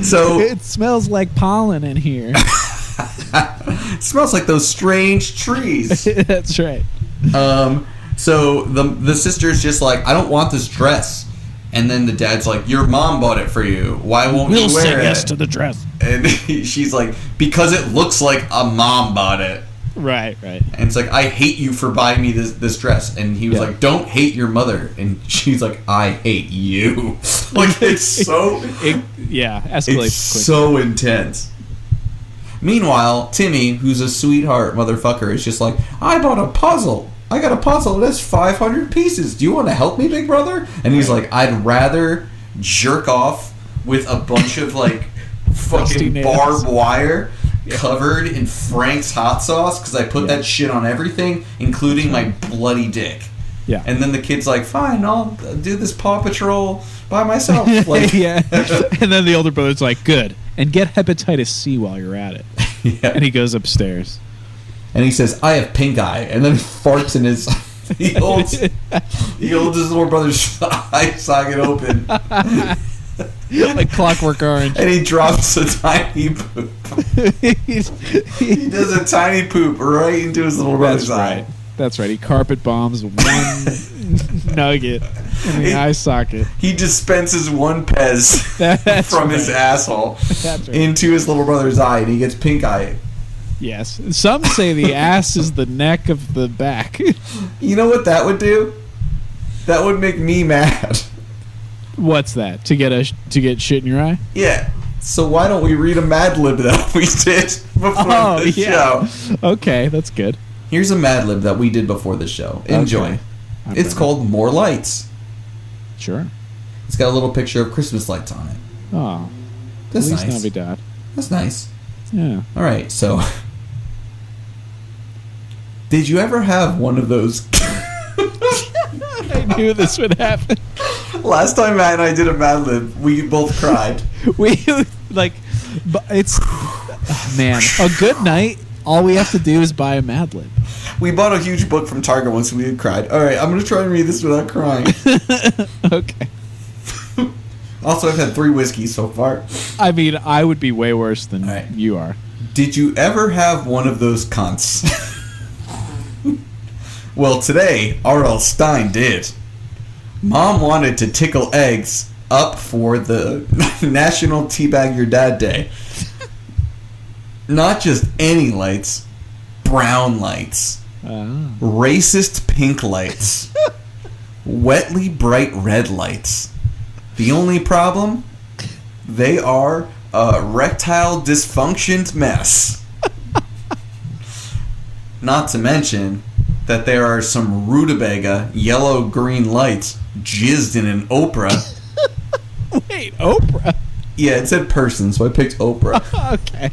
So it smells like pollen in here. It smells like those strange trees. That's right. So the sister's just like, I don't want this dress. And then the dad's like, your mom bought it for you. Why won't you wear it? We'll say yes to the dress. And she's like, because it looks like a mom bought it. Right. And it's like, I hate you for buying me this dress. And he was like, don't hate your mother. And she's like, I hate you. Like, it's so... escalates quickly. So intense. Meanwhile, Timmy, who's a sweetheart motherfucker, is just like, I bought a puzzle. I got a puzzle that's 500 pieces. Do you want to help me, big brother? And he's like, I'd rather jerk off with a bunch of like fucking barbed wire covered in Frank's hot sauce because I put that shit on everything, including my bloody dick. Yeah. And then the kid's like, fine, I'll do this Paw Patrol by myself. Like, yeah. And then the older brother's like, good. And get hepatitis C while you're at it. Yeah. And he goes upstairs. And he says, I have pink eye. And then he farts in his... He holds his little brother's eye socket open. Like Clockwork Orange. And he drops a tiny poop. He does a tiny poop right into his little brother's eye. That's right. He carpet bombs one nugget in the eye socket. He dispenses one Pez from his asshole into his little brother's eye, and he gets pink eye. Yes. Some say the ass is the neck of the back. You know what that would do? That would make me mad. What's that? To get shit in your eye? Yeah. So why don't we read a Mad Lib that we did before the show? Okay, that's good. Here's a Mad Lib that we did before the show. Enjoy. Okay. It's called More Lights. Sure. It's got a little picture of Christmas lights on it. Oh. That's nice. Navidad. That's nice. Yeah. All right, so... Did you ever have one of those... I knew this would happen. Last time Matt and I did a Mad Lib, we both cried. It's... man, a good night, all we have to do is buy a Mad Lib. We bought a huge book from Target once and we had cried. All right, I'm going to try and read this without crying. Okay. Also, I've had 3 whiskeys so far. I mean, I would be way worse than you are. Did you ever have one of those cunts? Well, today, RL Stine did. Mom wanted to tickle eggs up for the National Teabag Your Dad Day. Not just any lights, brown lights. Racist pink lights. Wetly bright red lights. The only problem? They are a erectile dysfunctioned mess. Not to mention that there are some rutabaga yellow-green lights jizzed in an Oprah. Wait, Oprah? Yeah, it said person, so I picked Oprah. Okay.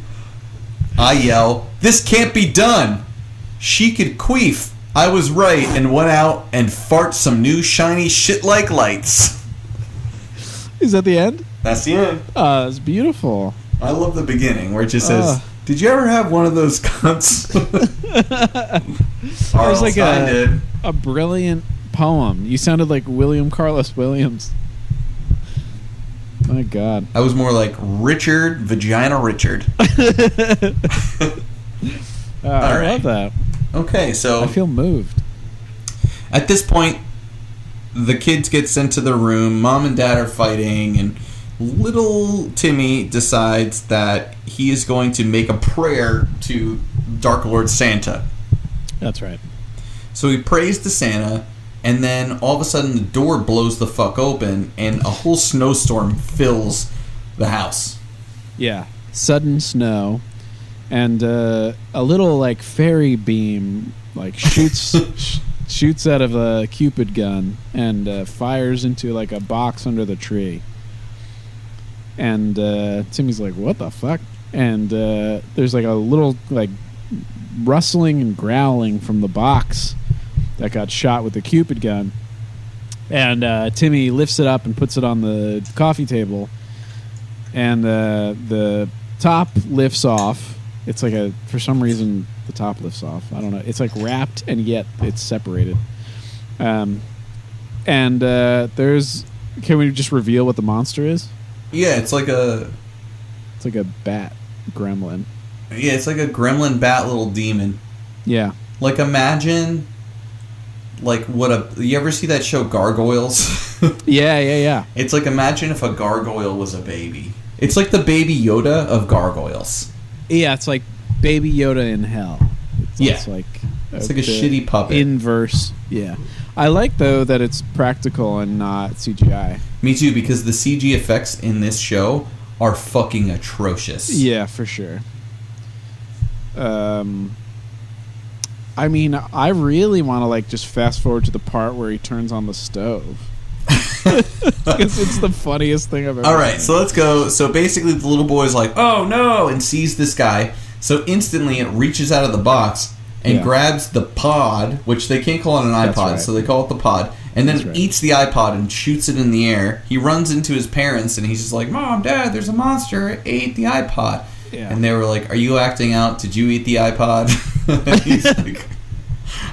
I yell, "This can't be done! She could queef. I was right and went out and fart some new shiny shit-like lights." Is that the end? That's the end. It's beautiful. I love the beginning where it just says, "Did you ever have one of those cunts?" It was like a brilliant poem. You sounded like William Carlos Williams. My God. I was more like Richard, Vagina Richard. I love that. Okay, so I feel moved. At this point, the kids get sent to their room. Mom and Dad are fighting, and little Timmy decides that he is going to make a prayer to Dark Lord Santa. That's right. So he prays to Santa, and then all of a sudden the door blows the fuck open, and a whole snowstorm fills the house. Yeah. Sudden snow. And a little, like, fairy beam, like, shoots out of a Cupid gun and fires into, like, a box under the tree. And Timmy's like, what the fuck? And there's, like, a little, like, rustling and growling from the box that got shot with the Cupid gun. And Timmy lifts it up and puts it on the coffee table. And the top lifts off. It's like for some reason, the top lifts off. I don't know. It's like wrapped and yet it's separated. And there's... Can we just reveal what the monster is? Yeah, it's like a bat gremlin. Yeah, it's like a gremlin bat little demon. Yeah. Like, imagine... Like, you ever see that show Gargoyles? Yeah. It's like, imagine if a gargoyle was a baby. It's like the Baby Yoda of gargoyles. Yeah, it's like Baby Yoda in hell. It's like a shitty puppet. Inverse. Yeah. I like, though, that it's practical and not CGI. Me too, because the CG effects in this show are fucking atrocious. Yeah, for sure. I mean, I really want to, like, just fast forward to the part where he turns on the stove. Because it's the funniest thing I've ever All right, seen. so let's go. So basically the little boy's like, oh no, and sees this guy. So instantly it reaches out of the box and grabs the pod, which they can't call it an iPod, so they call it the pod, and then eats the iPod and shoots it in the air. He runs into his parents and he's just like, Mom, Dad, there's a monster. It ate the iPod. Yeah. And they were like, are you acting out? Did you eat the iPod? And he's like,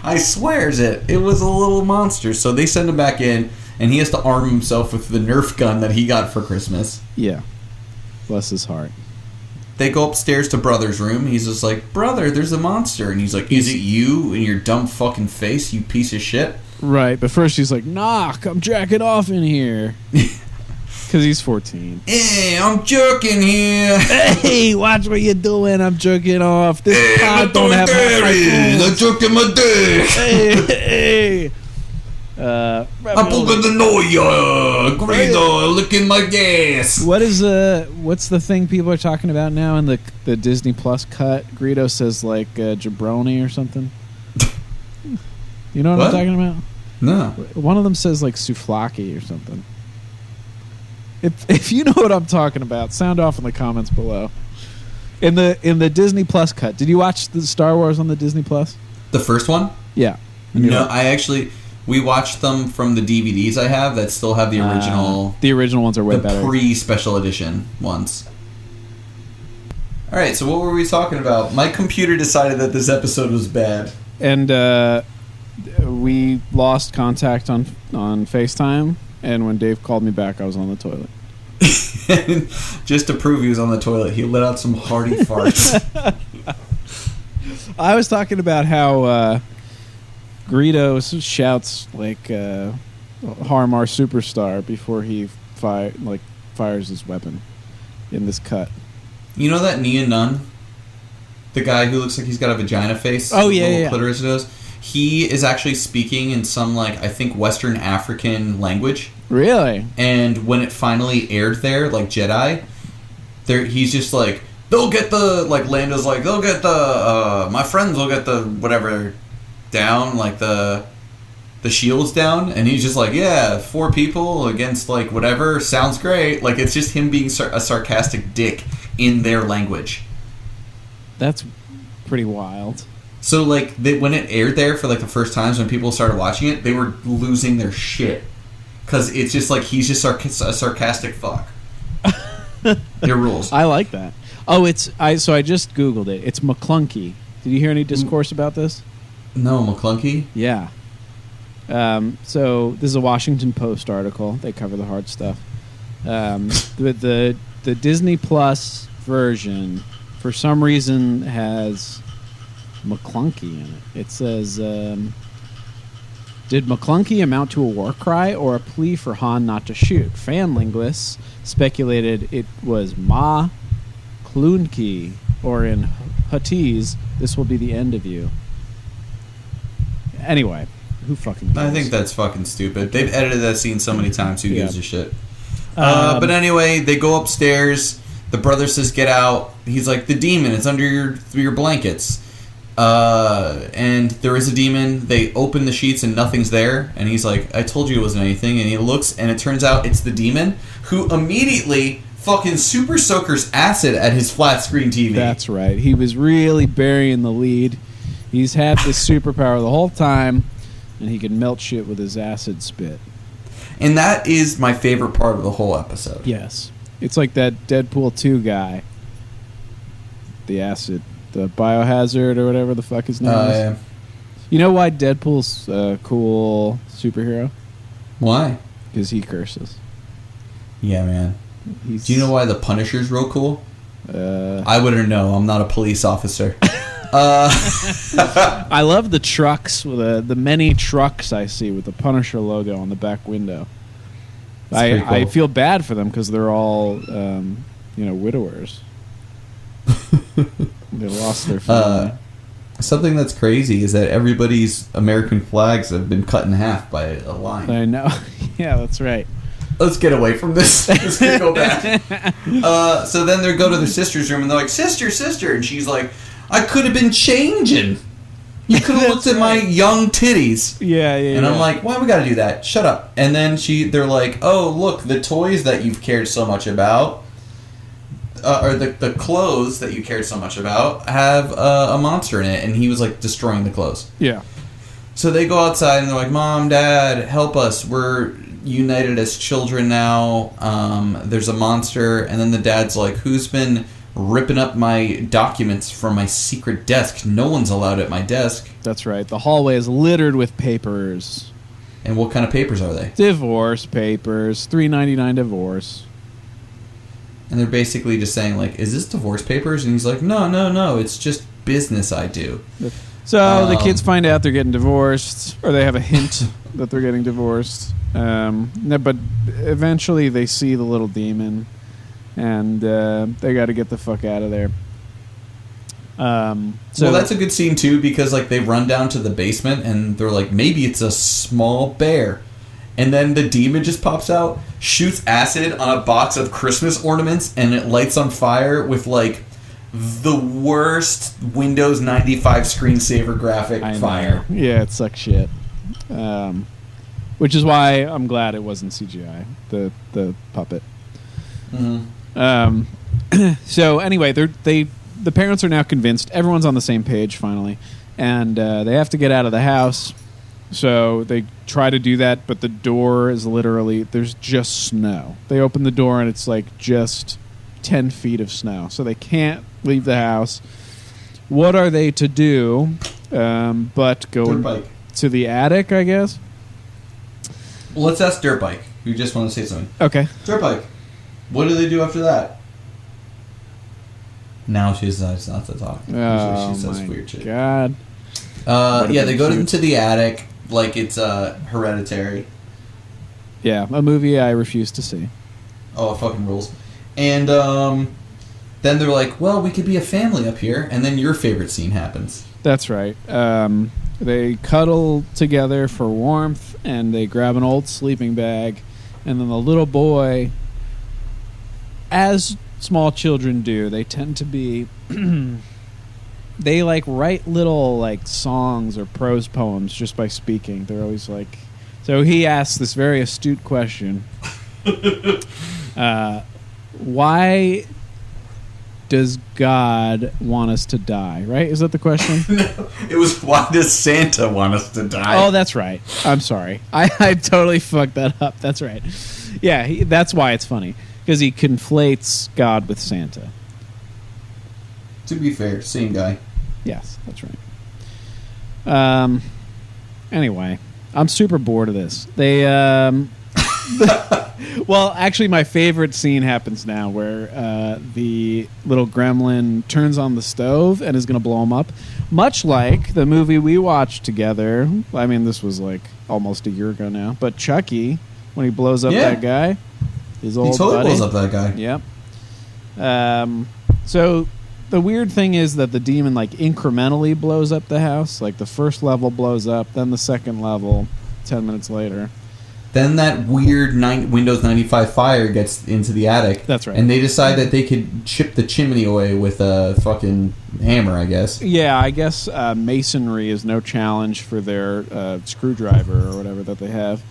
I swears it. It was a little monster. So they send him back in. And he has to arm himself with the Nerf gun that he got for Christmas. Yeah. Bless his heart. They go upstairs to Brother's room. He's just like, Brother, there's a monster. And he's like, is it you in your dumb fucking face, you piece of shit? Right, but first he's like, knock, I'm jacking off in here. Because he's 14. Hey, I'm jerking here. Hey, watch what you're doing. I'm jerking off. This pod don't have I'm jerking my dick. Hey. I'm poking the noia. Greedo, licking my gas. What's the thing people are talking about now in the Disney Plus cut? Greedo says like jabroni or something. You know what I'm talking about? No. One of them says like souvlaki or something. If you know what I'm talking about, sound off in the comments below. In the Disney Plus cut, did you watch the Star Wars on the Disney Plus? The first one? Yeah. No, we watched them from the DVDs I have that still have the original. The original ones are way better. The pre-special edition ones. All right, so what were we talking about? My computer decided that this episode was bad. And we lost contact on FaceTime, and when Dave called me back, I was on the toilet. Just to prove he was on the toilet, he let out some hearty farts. I was talking about how Greedo shouts like "Harm our superstar" before he fires his weapon in this cut. You know that Nia Nun, the guy who looks like he's got a vagina face. Oh yeah, little clitoris nose. He is actually speaking in some I think Western African language. Really? And when it finally aired there, like Jedi, he's just like, they'll get the Lando's like, they'll get the my friends will get the whatever down, like the shields down, and he's just like, yeah, 4 people against whatever, sounds great. It's just him being a sarcastic dick in their language. That's pretty wild. So when it aired there for the first times when people started watching it, they were losing their shit because it's just he's just a sarcastic fuck. Their rules. I like that. Oh, so I just Googled it. It's McClunky. Did you hear any discourse about this? No, McClunky? Yeah. So this is a Washington Post article. They cover the hard stuff. The Disney Plus version, for some reason, has McClunky in it. It says, did McClunky amount to a war cry or a plea for Han not to shoot? Fan linguists speculated it was Ma Clunky, or in Huttese, this will be the end of you. Anyway, who fucking cares? I think that's fucking stupid. They've edited that scene so many times. Who gives a shit? But anyway, they go upstairs. The brother says, "Get out." He's like, "The demon. It's under your blankets." And there is a demon. They open the sheets and nothing's there. And he's like, "I told you it wasn't anything." And he looks, and it turns out it's the demon, who immediately fucking super soakers acid at his flat screen TV. That's right. He was really burying the lead. He's had this superpower the whole time, and he can melt shit with his acid spit. And that is my favorite part of the whole episode. Yes. It's like that Deadpool 2 guy. The acid. The biohazard or whatever the fuck his name is. Yeah. You know why Deadpool's a cool superhero? Why? Because he curses. Yeah, man. Do you know why the Punisher's real cool? I wouldn't know. I'm not a police officer. I love the trucks, the many trucks I see with the Punisher logo on the back window. Cool. I feel bad for them because they're all, widowers. They lost their family. Something that's crazy is that everybody's American flags have been cut in half by a line. I know. Yeah, that's right. Let's get away from this. Let's go back. So then they go to their sister's room and they're like, "Sister, sister," and she's like, "I could have been changing. You could have looked at my young titties." Yeah. And I'm like, "Why we got to do that? Shut up." And then they're like, "Oh, look, the toys that you've cared so much about, or the clothes that you cared so much about, have a monster in it," and he was like destroying the clothes. Yeah. So they go outside and they're like, "Mom, Dad, help us. We're united as children now. There's a monster." And then the dad's like, "Who's been ripping up my documents from my secret desk? No one's allowed at my desk." That's right. The hallway is littered with papers. And what kind of papers are they? Divorce papers. $3.99 divorce. And they're basically just saying, like, "Is this divorce papers?" And he's like, No. It's just business I do. So the kids find out they're getting divorced, or they have a hint that they're getting divorced. But eventually they see the little demon, and they got to get the fuck out of there. Well, that's a good scene too, because they run down to the basement and they're like, maybe it's a small bear, and then the demon just pops out, shoots acid on a box of Christmas ornaments, and it lights on fire with the worst Windows 95 screensaver graphic fire. Yeah, it sucks shit. Which is why I'm glad it wasn't CGI, the puppet. Mm-hmm. So anyway, the parents are now convinced. Everyone's on the same page finally, and they have to get out of the house. So they try to do that, but the door is literally, there's just snow. They open the door and it's just 10 feet of snow, so they can't leave the house. What are they to do but go to the attic, I guess? Well, let's ask Dirtbike. You just want to say something. Okay. Dirtbike, what do they do after that? Now she decides not to talk. Oh, she says my weird shit. God. They go into the attic like it's Hereditary. Yeah, a movie I refuse to see. Oh, it fucking rules. And then they're like, well, we could be a family up here. And then your favorite scene happens. That's right. They cuddle together for warmth, and they grab an old sleeping bag. And then the little boy, as small children do, they tend to be... they, like, write little, like, songs or prose poems just by speaking. They're always like... So he asks this very astute question. Why does God want us to die? Right? Is that the question? No, it was, why does Santa want us to die? Oh, that's right. I'm sorry. I totally fucked that up. That's right. Yeah, that's why it's funny. Because he conflates God with Santa. To be fair, same guy. Yes, that's right. Anyway, I'm super bored of this. They, well, actually, my favorite scene happens now where the little gremlin turns on the stove and is going to blow him up. Much like the movie we watched together. I mean, this was like almost a year ago now. But Chucky, when he blows up that guy, his old buddy. He totally blows up that guy. Yep. So the weird thing is that the demon like incrementally blows up the house. Like the first level blows up, then the second level 10 minutes later. Then that weird Windows 95 fire gets into the attic. That's right. And they decide that they could chip the chimney away with a fucking hammer, I guess. Yeah, I guess masonry is no challenge for their screwdriver or whatever that they have.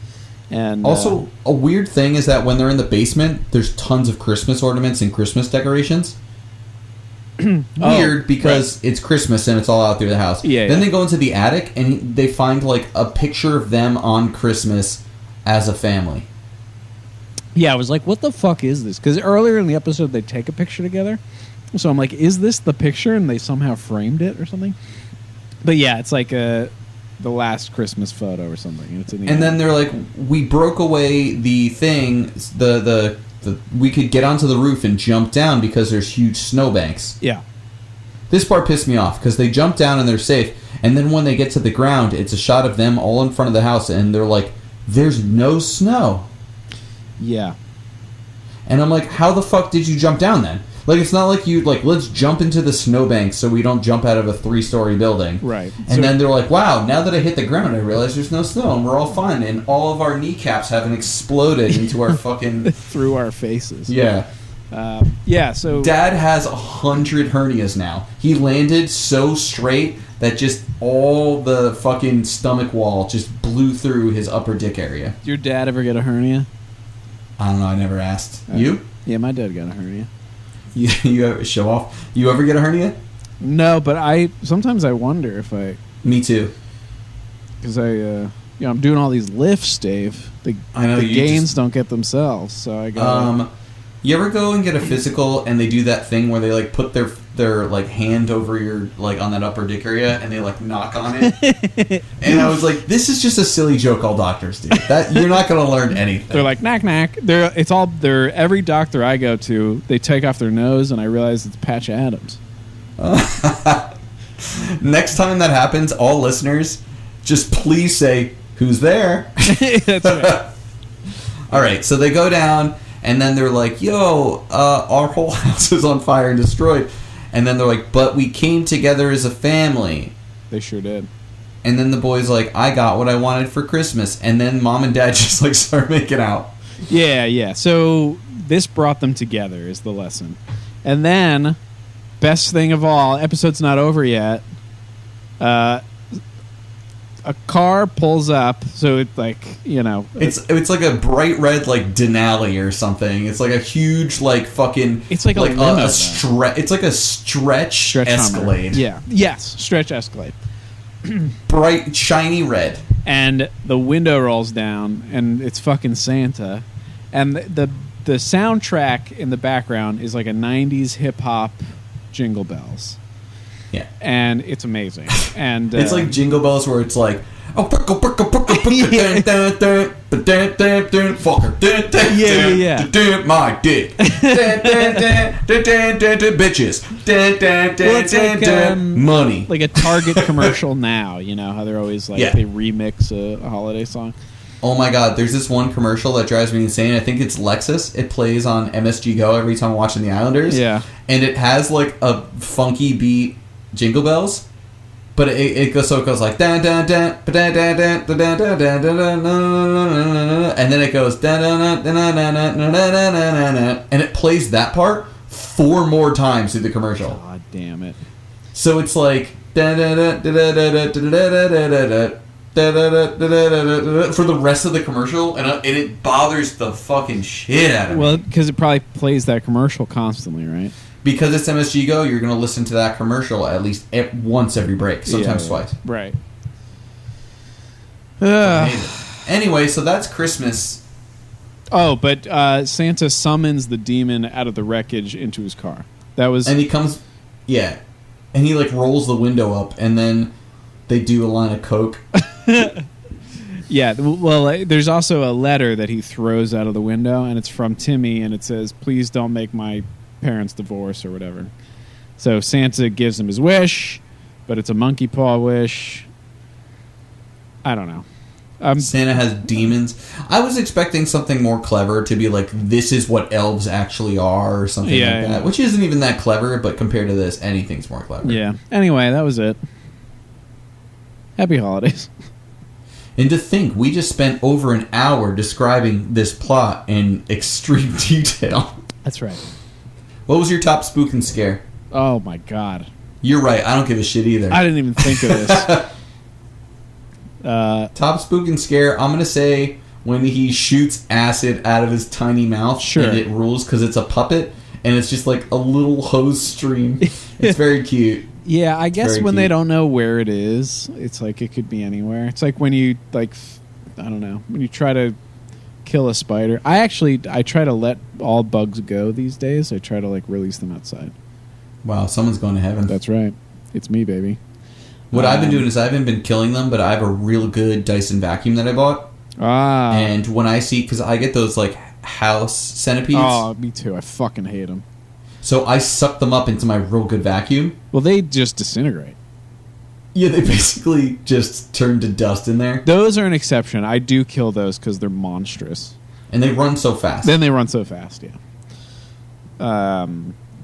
And also, a weird thing is that when they're in the basement, there's tons of Christmas ornaments and Christmas decorations. Weird, because it's Christmas and it's all out through the house. Yeah. Then they go into the attic and they find like a picture of them on Christmas as a family. Yeah, I was like, what the fuck is this? Because earlier in the episode, they take a picture together. So I'm like, is this the picture? And they somehow framed it or something. But yeah, it's like the last Christmas photo or something. It's in the and then they're like, we broke away the thing, the we could get onto the roof and jump down because there's huge snowbanks. Yeah. This part pissed me off because they jump down and they're safe. And then when they get to the ground, it's a shot of them all in front of the house and they're like, there's no snow. Yeah. And I'm like, how the fuck did you jump down then? Like, it's not like you, like, let's jump into the snowbank so we don't jump out of a 3-story building. Right. And then they're like, wow, now that I hit the ground, I realize there's no snow and we're all fine. And all of our kneecaps haven't exploded into our fucking... through our faces. Yeah. Yeah, so... Dad has 100 hernias now. He landed so straight that just all the fucking stomach wall just blew through his upper dick area. Did your dad ever get a hernia? I don't know, I never asked. You? Yeah, my dad got a hernia. You ever show off? You ever get a hernia? No, but sometimes I wonder if I... Me too. Because I'm doing all these lifts, Dave. I know, the gains don't get themselves, so I go... You ever go and get a physical and they do that thing where they like put their like hand over your like on that upper dick area and they like knock on it? And I was like, this is just a silly joke all doctors do. That you're not going to learn anything. They're like knack knack. Every doctor I go to, they take off their nose and I realize it's Patch Adams. Next time that happens, all listeners, just please say, who's there? That's right. All right, so they go down. And then they're like, yo, our whole house is on fire and destroyed. And then they're like, but we came together as a family. They sure did. And then the boy's like, I got what I wanted for Christmas. And then mom and dad just like start making out. Yeah. So this brought them together is the lesson. And then, best thing of all, episode's not over yet. A car pulls up, so it's like, it's like a bright red like Denali or something. It's like a huge like fucking. It's like a limo. It's like a stretch Escalade. Hummer. Yeah. Yes, stretch Escalade. Bright shiny red. And the window rolls down, and it's fucking Santa, and the soundtrack in the background is like a '90s hip hop Jingle Bells. Yeah, and it's amazing. And it's like Jingle Bells, where it's like, oh, fucker. Yeah. My dick. Bitches. Well, it's like, money. like a Target commercial now. You know how they're always like Yeah. they remix a holiday song. Oh my god, there's this one commercial that drives me insane. I think it's Lexus. It plays on MSG Go every time I'm watching the Islanders. Yeah. And it has like a funky beat, Jingle Bells. But it goes like and then it goes and it plays that part 4 more times through the commercial. God damn it. So it's like for the rest of the commercial, and it bothers the fucking shit out of me. Well, because it probably plays that commercial constantly, right? Because it's MSG Go, you're going to listen to that commercial at least once every break, sometimes twice. Right. Anyway, so that's Christmas. Oh, but Santa summons the demon out of the wreckage into his car. That was... And he comes... Yeah. And he, like, rolls the window up, and then they do a line of coke. Yeah, well, there's also a letter that he throws out of the window, and it's from Timmy, and it says, "Please don't make my parents divorce," or whatever. So Santa gives him his wish, but it's a monkey paw wish. I don't know. Santa has demons. I was expecting something more clever to be like, this is what elves actually are, or something like that. Yeah. Which isn't even that clever, but compared to this, anything's more clever. Yeah. Anyway, that was it. Happy holidays. And to think, we just spent over an hour describing this plot in extreme detail. That's right. What was your top spook and scare? Oh, my God. You're right. I don't give a shit either. I didn't even think of this. Top spook and scare, I'm going to say when he shoots acid out of his tiny mouth. Sure. And it rules because it's a puppet. And it's just like a little hose stream. It's very cute. Yeah, I guess Very when they cute. don't know where it is, it's like it could be anywhere. It's like when you, like, I don't know, when you try to kill a spider. I try to let all bugs go these days. I try to, like, release them outside. Wow, someone's going to heaven. That's right. It's me, baby. What I've been doing is I haven't been killing them, but I have a real good Dyson vacuum that I bought. Ah. And when I see, because I get those, like, house centipedes. Oh, me too. I fucking hate them. So I suck them up into my real good vacuum. Well, they just disintegrate. Yeah, they basically just turn to dust in there. Those are an exception. I do kill those because they're monstrous. And they run so fast. Then they run so fast, yeah.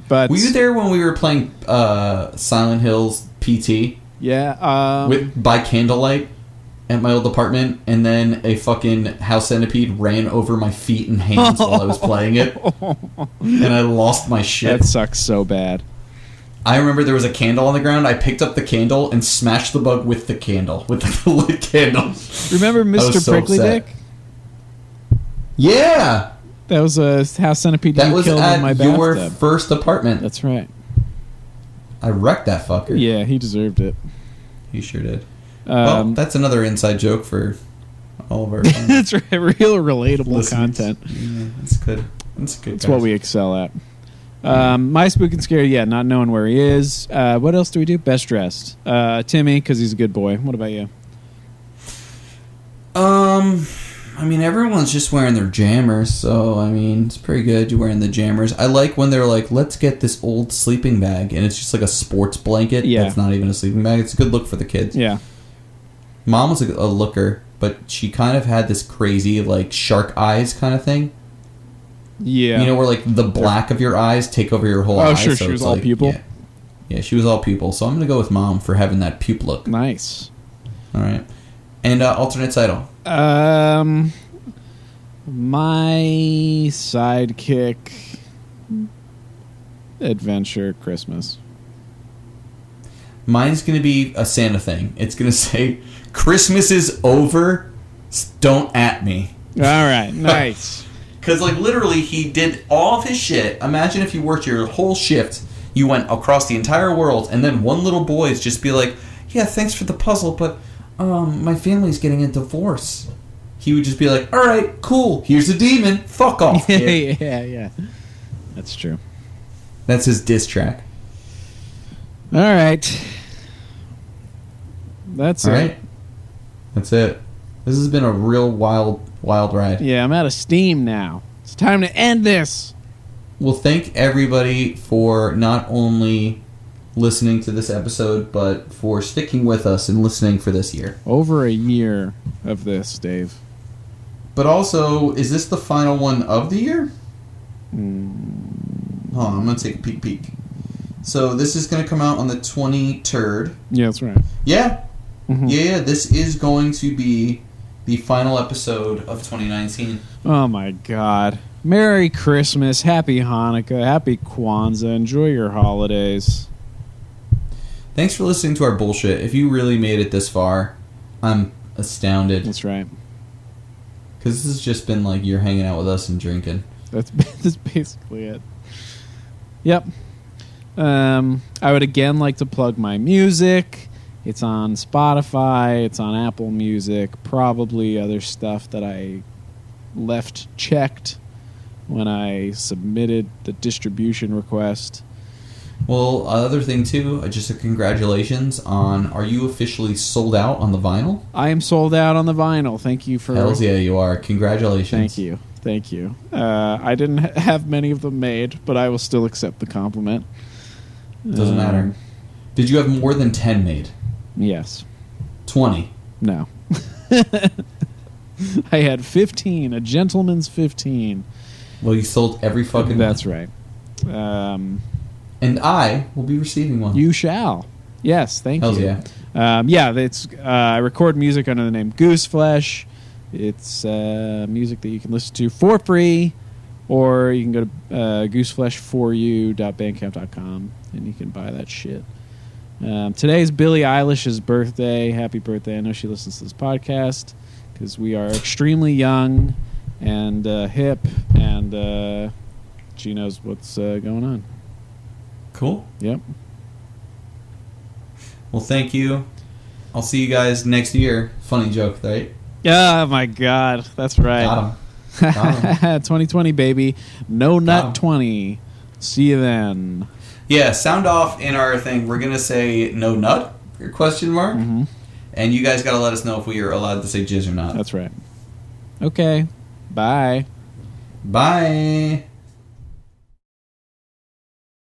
But were you there when we were playing Silent Hills PT? Yeah. By candlelight at my old apartment, and then a fucking house centipede ran over my feet and hands while I was playing it. And I lost my shit. That sucks so bad. I remember there was a candle on the ground. I picked up the candle and smashed the bug with the candle, with the lit candle. Remember Mr. So Prickly upset. Dick? Yeah! That was a house centipede That you was killed in my at your bathtub. first apartment. That's right. I wrecked that fucker. Yeah, he deserved it. He sure did. Well, that's another inside joke for all of our That's right. Real relatable listeners. Content. Yeah, that's good. That's good. It's what we excel at. My spook and scare, yeah, not knowing where he is. What else do we do? Best dressed. Timmy, because he's a good boy. What about you? I mean, everyone's just wearing their jammers, so, I mean, it's pretty good you're wearing the jammers. I like when they're like, let's get this old sleeping bag, and it's just like a sports blanket that's not even a sleeping bag. It's a good look for the kids. Yeah. Mom was a looker, but she kind of had this crazy, like, shark eyes kind of thing. Yeah. You know, where, like, the black of your eyes take over your whole eye. Oh, sure, so she was it's all like, pupil? Yeah, she was all pupil, so I'm going to go with Mom for having that pupe look. Nice. All right. And alternate title. My sidekick adventure Christmas. Mine's going to be a Santa thing. It's going to say, Christmas is over, don't at me. All right, nice. Because, like, literally, he did all of his shit. Imagine if you worked your whole shift, you went across the entire world, and then one little boy is just be like, yeah, thanks for the puzzle, but my family's getting a divorce. He would just be like, all right, cool, here's a demon, fuck off, kid. yeah. That's true. That's his diss track. All right. That's All it. right. That's it. This has been a real wild Wild ride. Yeah, I'm out of steam now. It's time to end this. Well, thank everybody for not only listening to this episode, but for sticking with us and listening for this year. Over a year of this, Dave. But also, is this the final one of the year? Hold on, I'm going to take a peek. So this is going to come out on the 23rd. Yeah, that's right. Yeah. Mm-hmm. Yeah, this is going to be the final episode of 2019. Oh, my God. Merry Christmas, Happy Hanukkah, Happy Kwanzaa. Enjoy your holidays. Thanks for listening to our bullshit. If you really made it this far, I'm astounded. That's right. Because this has just been like you're hanging out with us and drinking. That's basically it. Yep. I would again like to plug my music. It's on Spotify. It's on Apple Music. Probably other stuff that I left checked when I submitted the distribution request. Well, other thing too, just a congratulations on, are you officially sold out on the vinyl? I am sold out on the vinyl. Thank you for... Hells yeah, you are. Congratulations. Thank you. I didn't have many of them made, but I will still accept the compliment. Doesn't matter. Did you have more than 10 made? Yes. 20? No. I had 15, a gentleman's 15. Well, you sold every fucking That's one. right. And I will be receiving one. You shall. Yes, thank Hells you. yeah. It's I record music under the name Gooseflesh. It's music that you can listen to for free, or you can go to gooseflesh4u.bandcamp.com and you can buy that shit. Today's Billie Eilish's birthday. Happy birthday. I know she listens to this podcast because we are extremely young and hip, and she knows what's going on. Cool. Yep. Well, thank you. I'll see you guys next year. Funny joke, right? Oh, my God. That's right. Got him. 2020, baby. No Nut 20. See you then. Yeah, sound off in our thing. We're going to say no nut, question mark. Mm-hmm. And you guys got to let us know if we are allowed to say jizz or not. That's right. Okay. Bye. Bye.